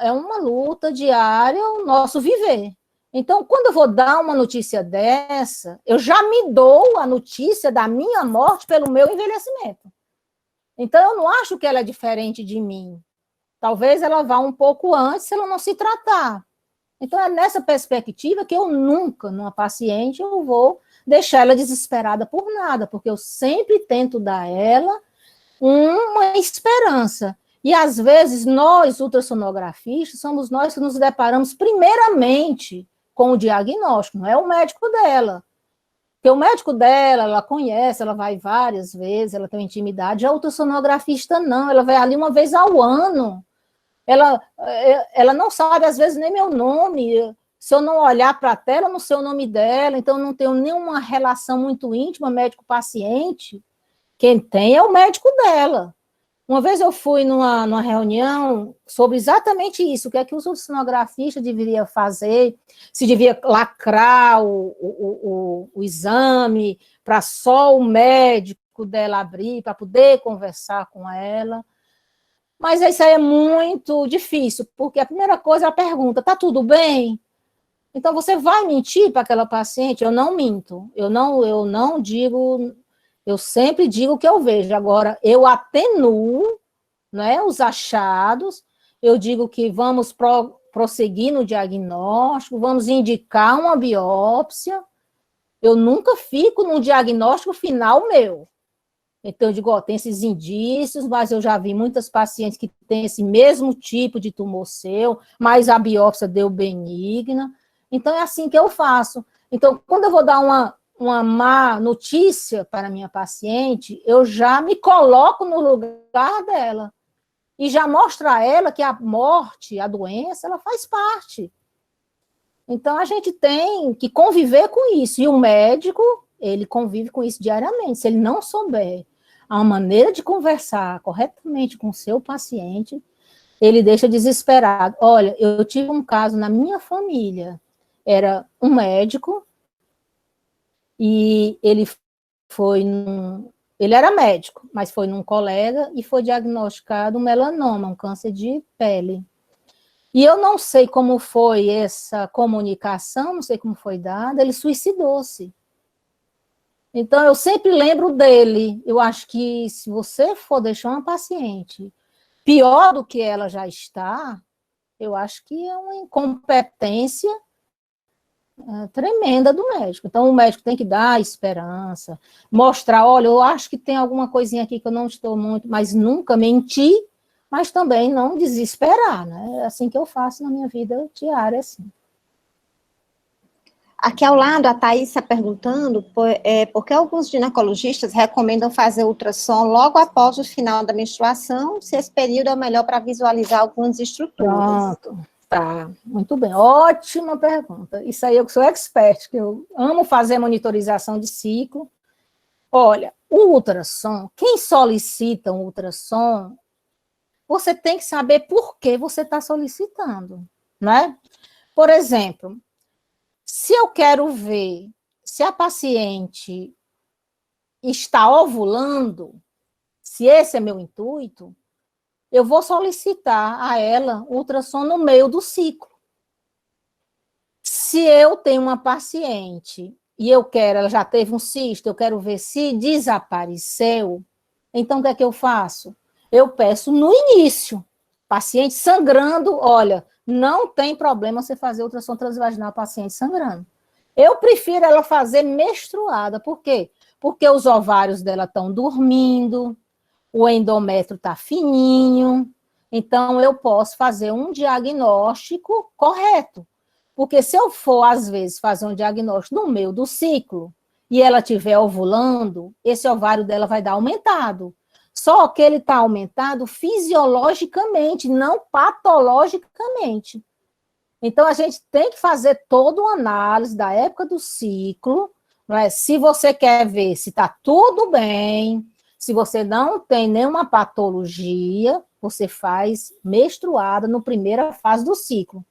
é uma luta diária, o nosso viver. Então, quando eu vou dar uma notícia dessa, eu já me dou a notícia da minha morte pelo meu envelhecimento. Então, eu não acho que ela é diferente de mim. Talvez ela vá um pouco antes se ela não se tratar. Então, é nessa perspectiva que eu nunca, numa paciente, eu vou deixar ela desesperada por nada, porque eu sempre tento dar a ela uma esperança. E, às vezes, nós, ultrassonografistas, somos nós que nos deparamos primeiramente com o diagnóstico, não é o médico dela. Porque o médico dela, ela conhece, ela vai várias vezes, ela tem intimidade. A ultrassonografista não, ela vai ali uma vez ao ano. Ela não sabe, às vezes, nem meu nome. Se eu não olhar para a tela, eu não sei o nome dela, então eu não tenho nenhuma relação muito íntima médico-paciente. Quem tem é o médico dela. Uma vez eu fui numa reunião sobre exatamente isso, o que é que os ultrassonografistas deveriam fazer, se devia lacrar o exame para só o médico dela abrir, para poder conversar com ela. Mas isso aí é muito difícil, porque a primeira coisa é a pergunta, está tudo bem? Então, você vai mentir para aquela paciente? Eu não minto, eu não digo, eu sempre digo o que eu vejo. Agora, eu atenuo, né, os achados, eu digo que vamos prosseguir no diagnóstico, vamos indicar uma biópsia, eu nunca fico no diagnóstico final meu. Então, eu digo, ó, tem esses indícios, mas eu já vi muitas pacientes que têm esse mesmo tipo de tumor seu, mas a biópsia deu benigna. Então, é assim que eu faço. Então, quando eu vou dar uma má notícia para a minha paciente, eu já me coloco no lugar dela. E já mostro a ela que a morte, a doença, ela faz parte. Então, a gente tem que conviver com isso. E o médico, ele convive com isso diariamente. Se ele não souber a maneira de conversar corretamente com o seu paciente, ele deixa desesperado. Olha, eu tive um caso na minha família. Era um médico e ele era médico, mas foi num colega e foi diagnosticado um melanoma, um câncer de pele. E eu não sei como foi essa comunicação, não sei como foi dada, ele suicidou-se. Então, eu sempre lembro dele. Eu acho que se você for deixar uma paciente pior do que ela já está, eu acho que é uma incompetência tremenda do médico. Então, o médico tem que dar esperança, mostrar, olha, eu acho que tem alguma coisinha aqui que eu não estou muito, mas nunca mentir, mas também não desesperar, né? É assim que eu faço na minha vida diária, assim. Aqui ao lado, a Thaís está perguntando por que alguns ginecologistas recomendam fazer ultrassom logo após o final da menstruação, se esse período é o melhor para visualizar algumas estruturas. Pronto, tá, muito bem, ótima pergunta. Isso aí eu sou expert, que eu amo fazer monitorização de ciclo. Olha, o ultrassom, quem solicita um ultrassom, você tem que saber por que você está solicitando, né? Por exemplo, se eu quero ver se a paciente está ovulando, se esse é meu intuito, eu vou solicitar a ela ultrassom no meio do ciclo. Se eu tenho uma paciente e ela já teve um cisto, eu quero ver se desapareceu, então o que é que eu faço? Eu peço no início, paciente sangrando, olha, não tem problema você fazer ultrassom transvaginal paciente sangrando. Eu prefiro ela fazer menstruada, por quê? Porque os ovários dela estão dormindo, o endométrio está fininho, então eu posso fazer um diagnóstico correto. Porque se eu for, às vezes, fazer um diagnóstico no meio do ciclo e ela estiver ovulando, esse ovário dela vai dar aumentado. Só que ele está aumentado fisiologicamente, não patologicamente. Então, a gente tem que fazer toda uma análise da época do ciclo, não é? Se você quer ver se está tudo bem, se você não tem nenhuma patologia, você faz menstruada na primeira fase do ciclo.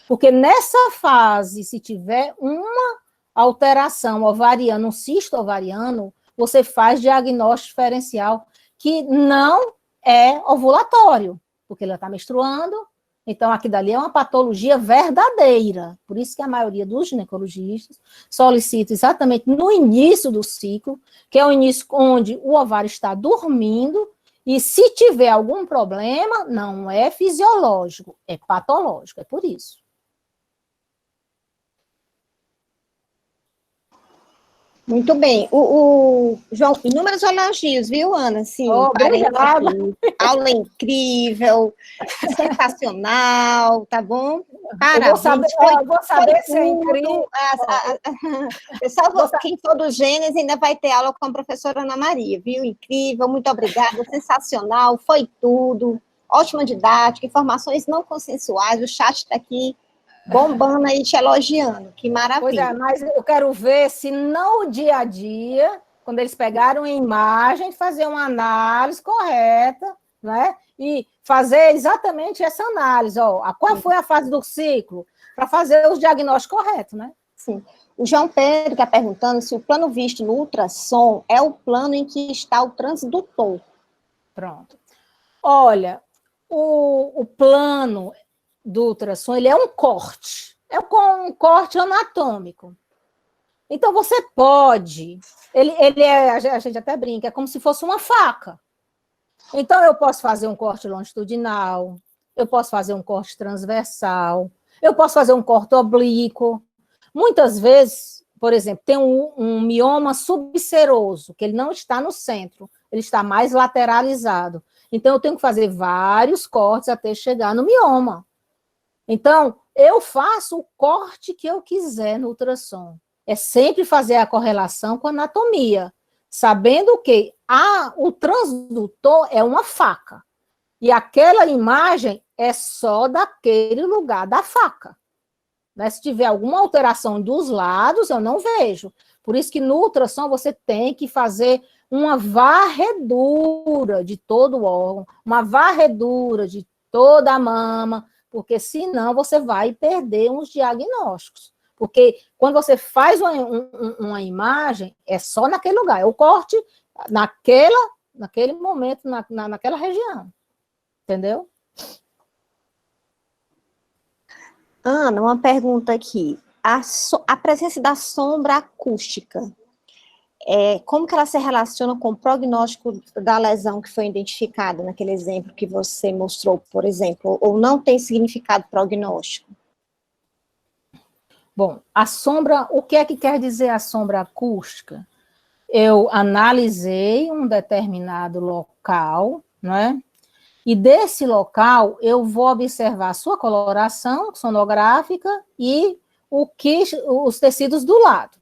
Porque nessa fase, se tiver uma alteração ovariana, um cisto ovariano, você faz diagnóstico diferencial que não é ovulatório, porque ela está menstruando, então aqui dali é uma patologia verdadeira. Por isso que a maioria dos ginecologistas solicita exatamente no início do ciclo, que é o início onde o ovário está dormindo, e se tiver algum problema, não é fisiológico, é patológico, é por isso. Muito bem. João, inúmeros elogios, viu, Ana? Sim, obrigada. Aula incrível, sensacional, tá bom? Parabéns, foi, eu vou saber se é tudo. incrível. Pessoal, quem for do Gênesis ainda vai ter aula com a professora Ana Maria, viu? Incrível, muito obrigada, sensacional, foi tudo. Ótima didática, informações não consensuais, o chat está aqui bombando aí, te elogiando, que maravilha. Pois é, mas eu quero ver se no dia a dia, quando eles pegaram a imagem, fazer uma análise correta, né? E fazer exatamente essa análise, ó, qual foi a fase do ciclo, para fazer os diagnósticos corretos, né? Sim. O João Pedro está perguntando se o plano visto no ultrassom é o plano em que está o transdutor. Pronto. Olha, o plano do ultrassom, ele é um corte, é um corte anatômico. Então, você pode, a gente até brinca, é como se fosse uma faca. Então, eu posso fazer um corte longitudinal, eu posso fazer um corte transversal, eu posso fazer um corte oblíquo. Muitas vezes, por exemplo, tem um mioma subseroso, que ele não está no centro, ele está mais lateralizado. Então, eu tenho que fazer vários cortes até chegar no mioma. Então, eu faço o corte que eu quiser no ultrassom. É sempre fazer a correlação com a anatomia, sabendo que o transdutor é uma faca, e aquela imagem é só daquele lugar da faca. Né? Se tiver alguma alteração dos lados, eu não vejo. Por isso que no ultrassom você tem que fazer uma varredura de todo o órgão, uma varredura de toda a mama, porque senão você vai perder uns diagnósticos. Porque quando você faz uma imagem, é só naquele lugar, é o corte naquele momento, naquela região. Entendeu? Ana, uma pergunta aqui. A presença da sombra acústica, como que ela se relaciona com o prognóstico da lesão que foi identificada naquele exemplo que você mostrou, por exemplo, ou não tem significado prognóstico? Bom, a sombra, o que é que quer dizer a sombra acústica? Eu analisei um determinado local, né? E desse local eu vou observar a sua coloração sonográfica e os tecidos do lado.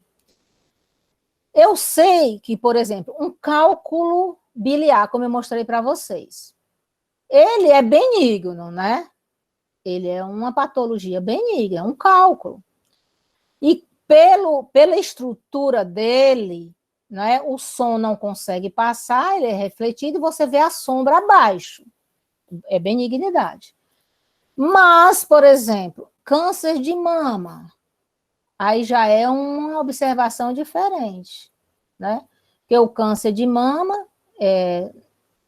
Eu sei que, por exemplo, um cálculo biliar, como eu mostrei para vocês, ele é benigno, né? Ele é uma patologia benigna, é um cálculo. E pela estrutura dele, né, o som não consegue passar, ele é refletido e você vê a sombra abaixo. É benignidade. Mas, por exemplo, câncer de mama, aí já é uma observação diferente, né? Porque o câncer de mama,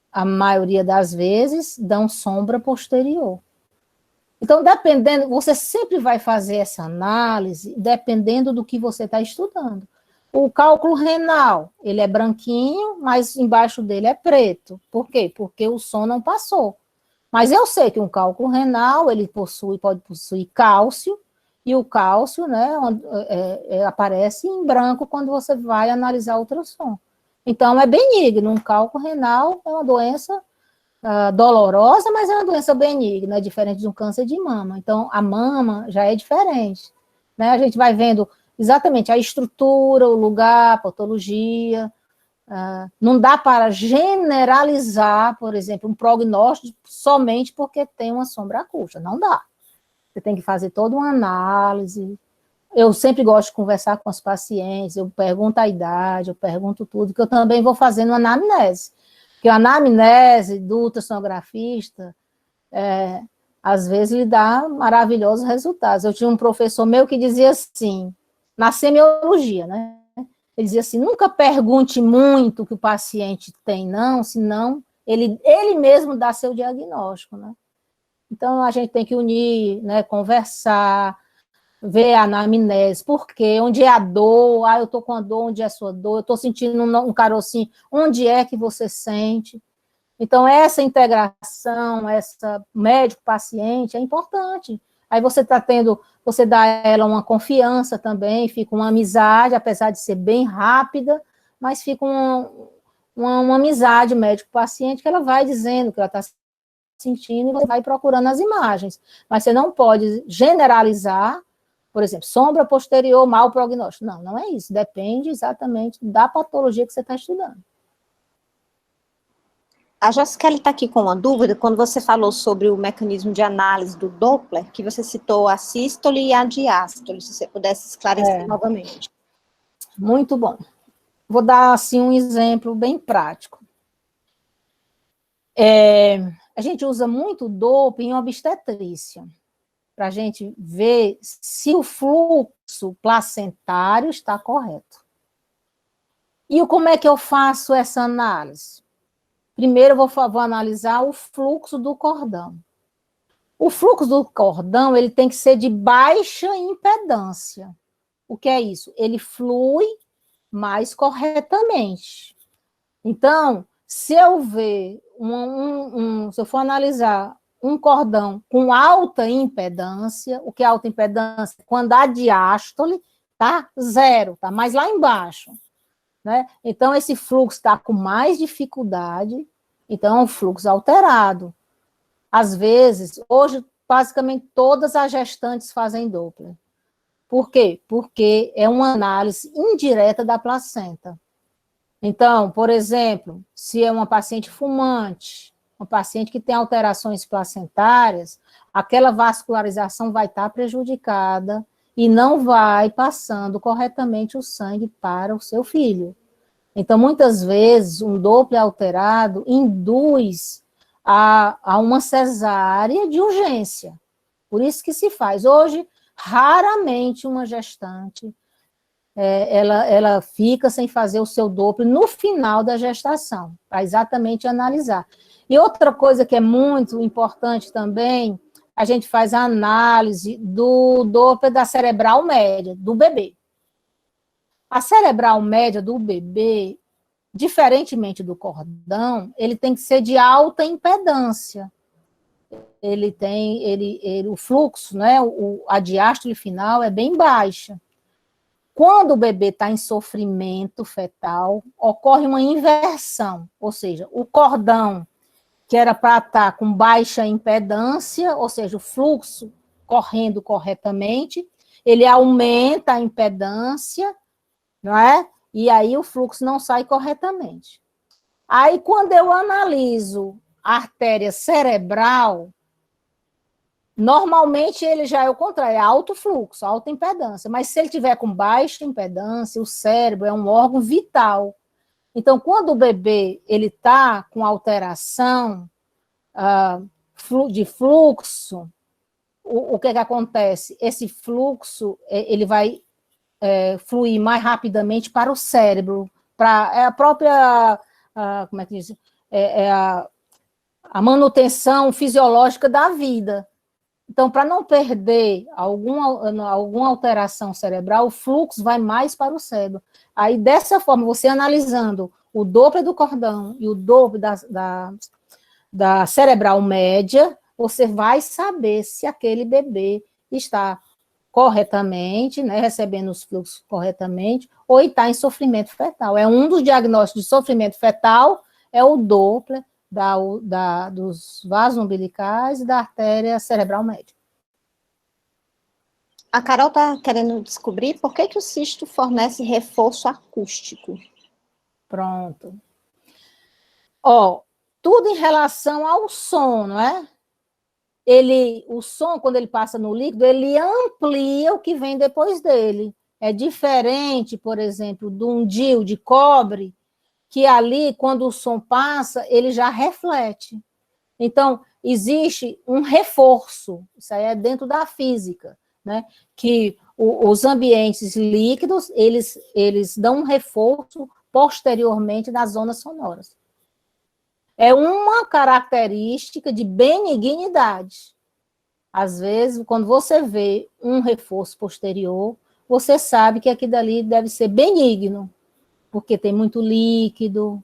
a maioria das vezes, dão sombra posterior. Então, dependendo, você sempre vai fazer essa análise dependendo do que você está estudando. O cálculo renal, ele é branquinho, mas embaixo dele é preto. Por quê? Porque o som não passou. Mas eu sei que um cálculo renal, ele pode possuir cálcio, e o cálcio, né, aparece em branco quando você vai analisar o ultrassom. Então, é benigno. Um cálculo renal é uma doença dolorosa, mas é uma doença benigna, diferente de um câncer de mama. Então, a mama já é diferente. Né? A gente vai vendo exatamente a estrutura, o lugar, a patologia. Não dá para generalizar, por exemplo, um prognóstico somente porque tem uma sombra acústica. Não dá. Você tem que fazer toda uma análise. Eu sempre gosto de conversar com os pacientes, eu pergunto a idade, eu pergunto tudo, que eu também vou fazendo uma anamnese. Porque a anamnese do ultrassonografista, às vezes, lhe dá maravilhosos resultados. Eu tinha um professor meu que dizia assim, na semiologia, né? Ele dizia assim, nunca pergunte muito o que o paciente tem, não, senão ele mesmo dá seu diagnóstico, né? Então, a gente tem que unir, né, conversar, ver a anamnese, por quê? Onde é a dor? Eu estou com a dor, onde é a sua dor? Eu estou sentindo um carocinho, onde é que você sente? Então, essa integração, essa médico-paciente é importante. Aí você dá a ela uma confiança também, fica uma amizade, apesar de ser bem rápida, mas fica uma amizade médico-paciente que ela vai dizendo que ela está sentindo e você vai procurando as imagens. Mas você não pode generalizar, por exemplo, sombra posterior, mau prognóstico. Não, não é isso. Depende exatamente da patologia que você está estudando. A Josqueli está aqui com uma dúvida, quando você falou sobre o mecanismo de análise do Doppler, que você citou a sístole e a diástole, se você pudesse esclarecer novamente. Muito bom. Vou dar, assim, um exemplo bem prático. A gente usa muito o Doppler em obstetrícia, para a gente ver se o fluxo placentário está correto. E como é que eu faço essa análise? Primeiro, eu vou analisar o fluxo do cordão. O fluxo do cordão, ele tem que ser de baixa impedância. O que é isso? Ele flui mais corretamente. Então, se eu ver, se eu for analisar um cordão com alta impedância, o que é alta impedância? Quando a diástole está zero, está mais lá embaixo. Né? Então, esse fluxo está com mais dificuldade, então é um fluxo alterado. Às vezes, hoje, basicamente, todas as gestantes fazem Doppler. Por quê? Porque é uma análise indireta da placenta. Então, por exemplo, se é uma paciente fumante, uma paciente que tem alterações placentárias, aquela vascularização vai estar prejudicada e não vai passando corretamente o sangue para o seu filho. Então, muitas vezes, um Doppler alterado induz a uma cesárea de urgência. Por isso que se faz. Hoje, raramente uma gestante, ela fica sem fazer o seu Doppler no final da gestação, para exatamente analisar. E outra coisa que é muito importante também, a gente faz a análise do Doppler da cerebral média, do bebê. A cerebral média do bebê, diferentemente do cordão, ele tem que ser de alta impedância. O fluxo, né, a diástole final é bem baixa. Quando o bebê está em sofrimento fetal, ocorre uma inversão, ou seja, o cordão, que era para estar com baixa impedância, ou seja, o fluxo correndo corretamente, ele aumenta a impedância, não é? E aí o fluxo não sai corretamente. Aí, quando eu analiso a artéria cerebral, normalmente ele já é o contrário, é alto fluxo, alta impedância. Mas se ele tiver com baixa impedância, o cérebro é um órgão vital. Então, quando o bebê ele está com alteração de fluxo, o que acontece? Esse fluxo ele vai fluir mais rapidamente para o cérebro, para a própria, como é que diz? A manutenção fisiológica da vida. Então, para não perder alguma alteração cerebral, o fluxo vai mais para o cérebro. Aí, dessa forma, você analisando o Doppler do cordão e o Doppler da cerebral média, você vai saber se aquele bebê está corretamente, né, recebendo os fluxos corretamente, ou está em sofrimento fetal. É um dos diagnósticos de sofrimento fetal, é o Doppler dos vasos umbilicais e da artéria cerebral média. A Carol está querendo descobrir por que o cisto fornece reforço acústico. Pronto. Tudo em relação ao som, não é? O som, quando ele passa no líquido, ele amplia o que vem depois dele. É diferente, por exemplo, de um DIU de cobre, que ali, quando o som passa, ele já reflete. Então, existe um reforço, isso aí é dentro da física, né? Que os ambientes líquidos, eles dão um reforço posteriormente nas zonas sonoras. É uma característica de benignidade. Às vezes, quando você vê um reforço posterior, você sabe que aquilo dali deve ser benigno, porque tem muito líquido.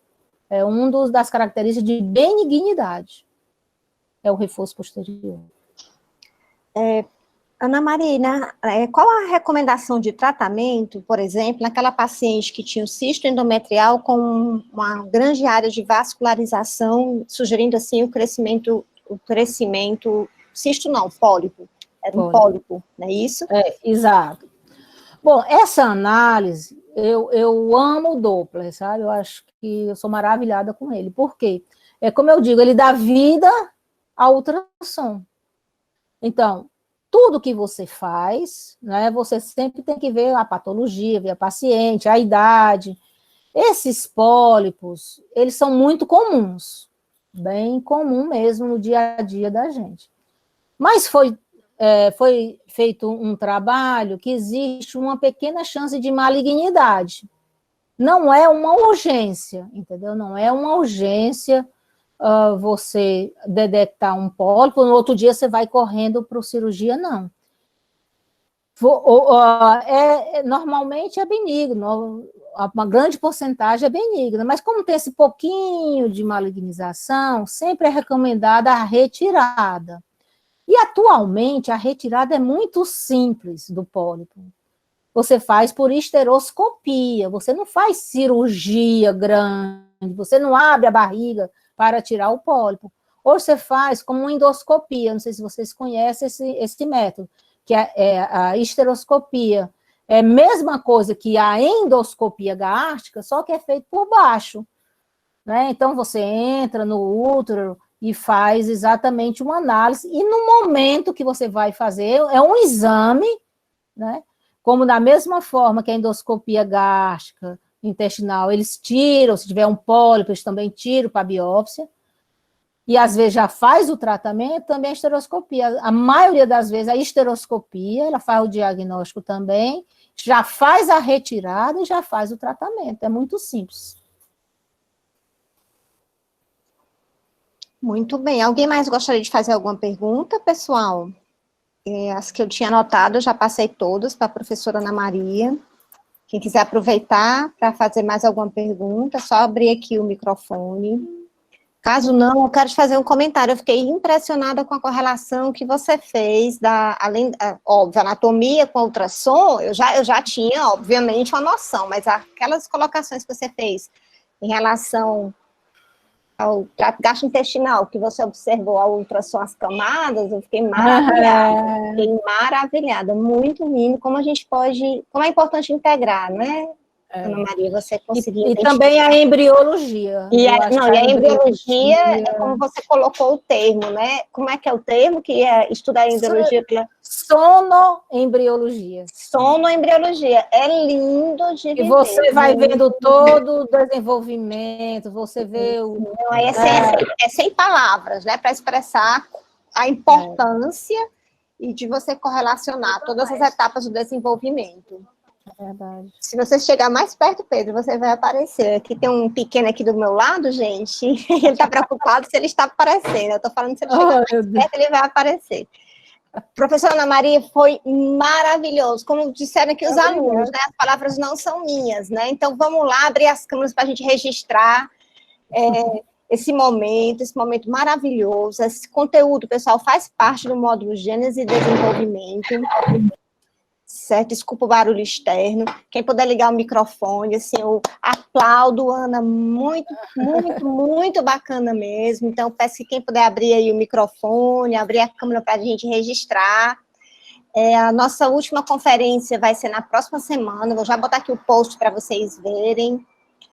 É uma das características de benignidade. É o reforço posterior. Ana Marina, qual a recomendação de tratamento, por exemplo, naquela paciente que tinha um cisto endometrial com uma grande área de vascularização, sugerindo assim o crescimento, o crescimento, cisto não, pólipo, era um pólipo, não é isso? Exato. Bom, essa análise, eu amo o Doppler, sabe? Eu acho que eu sou maravilhada com ele. Por quê? Como eu digo, ele dá vida ao ultrassom. Então, tudo que você faz, né, você sempre tem que ver a patologia, ver a paciente, a idade. Esses pólipos, eles são muito comuns, bem comum mesmo no dia a dia da gente. Mas foi feito um trabalho que existe uma pequena chance de malignidade. Não é uma urgência, entendeu? Não é uma urgência você detectar um pólipo, no outro dia você vai correndo para a cirurgia, não. Normalmente é benigno, uma grande porcentagem é benigna, mas como tem esse pouquinho de malignização, sempre é recomendada a retirada. E atualmente a retirada é muito simples do pólipo. Você faz por esteroscopia, você não faz cirurgia grande, você não abre a barriga para tirar o pólipo. Ou você faz como uma endoscopia, não sei se vocês conhecem esse método, que é a esteroscopia. É a mesma coisa que a endoscopia gástrica, só que é feito por baixo. Né? Então, você entra no útero e faz exatamente uma análise, e no momento que você vai fazer, é um exame, né? Como da mesma forma que a endoscopia gástrica, intestinal, eles tiram, se tiver um pólipo, eles também tiram para biópsia, e às vezes já faz o tratamento, também a esteroscopia. A maioria das vezes a esteroscopia, ela faz o diagnóstico também, já faz a retirada e já faz o tratamento. É muito simples. Muito bem. Alguém mais gostaria de fazer alguma pergunta, pessoal? As que eu tinha anotado, eu já passei todas para a professora Ana Maria. Quem quiser aproveitar para fazer mais alguma pergunta, é só abrir aqui o microfone. Caso não, eu quero te fazer um comentário. Eu fiquei impressionada com a correlação que você fez, além, óbvio, anatomia com ultrassom, eu já tinha, obviamente, uma noção, mas aquelas colocações que você fez em relação ao trato gastrointestinal, que você observou ao ultrassom as camadas, eu fiquei maravilhada, muito lindo, como é importante integrar, né, Ana Maria, você conseguiu E também a embriologia. A embriologia é como você colocou o termo, né, como é que é o termo que é estudar a embriologia? Sonoembriologia. Sonoembriologia, é lindo de viver. E você vai vendo todo o desenvolvimento, você vê o... Não, é sem palavras, né, para expressar a importância e de você correlacionar todas as etapas do desenvolvimento. É verdade. Se você chegar mais perto, Pedro, você vai aparecer. Aqui tem um pequeno aqui do meu lado, gente, ele está preocupado se ele está aparecendo. Eu estou falando que se ele chegar mais perto, ele vai aparecer. Professora Ana Maria, foi maravilhoso. Como disseram aqui os alunos, né? As palavras não são minhas, né? Então, vamos lá abrir as câmeras para a gente registrar esse momento maravilhoso. Esse conteúdo, pessoal, faz parte do módulo Gênese e Desenvolvimento. Certo? Desculpa o barulho externo. Quem puder ligar o microfone, assim, eu aplaudo, Ana, muito, muito, muito bacana mesmo. Então, peço que quem puder abrir aí o microfone, abrir a câmera para a gente registrar. A nossa última conferência vai ser na próxima semana, vou já botar aqui o post para vocês verem.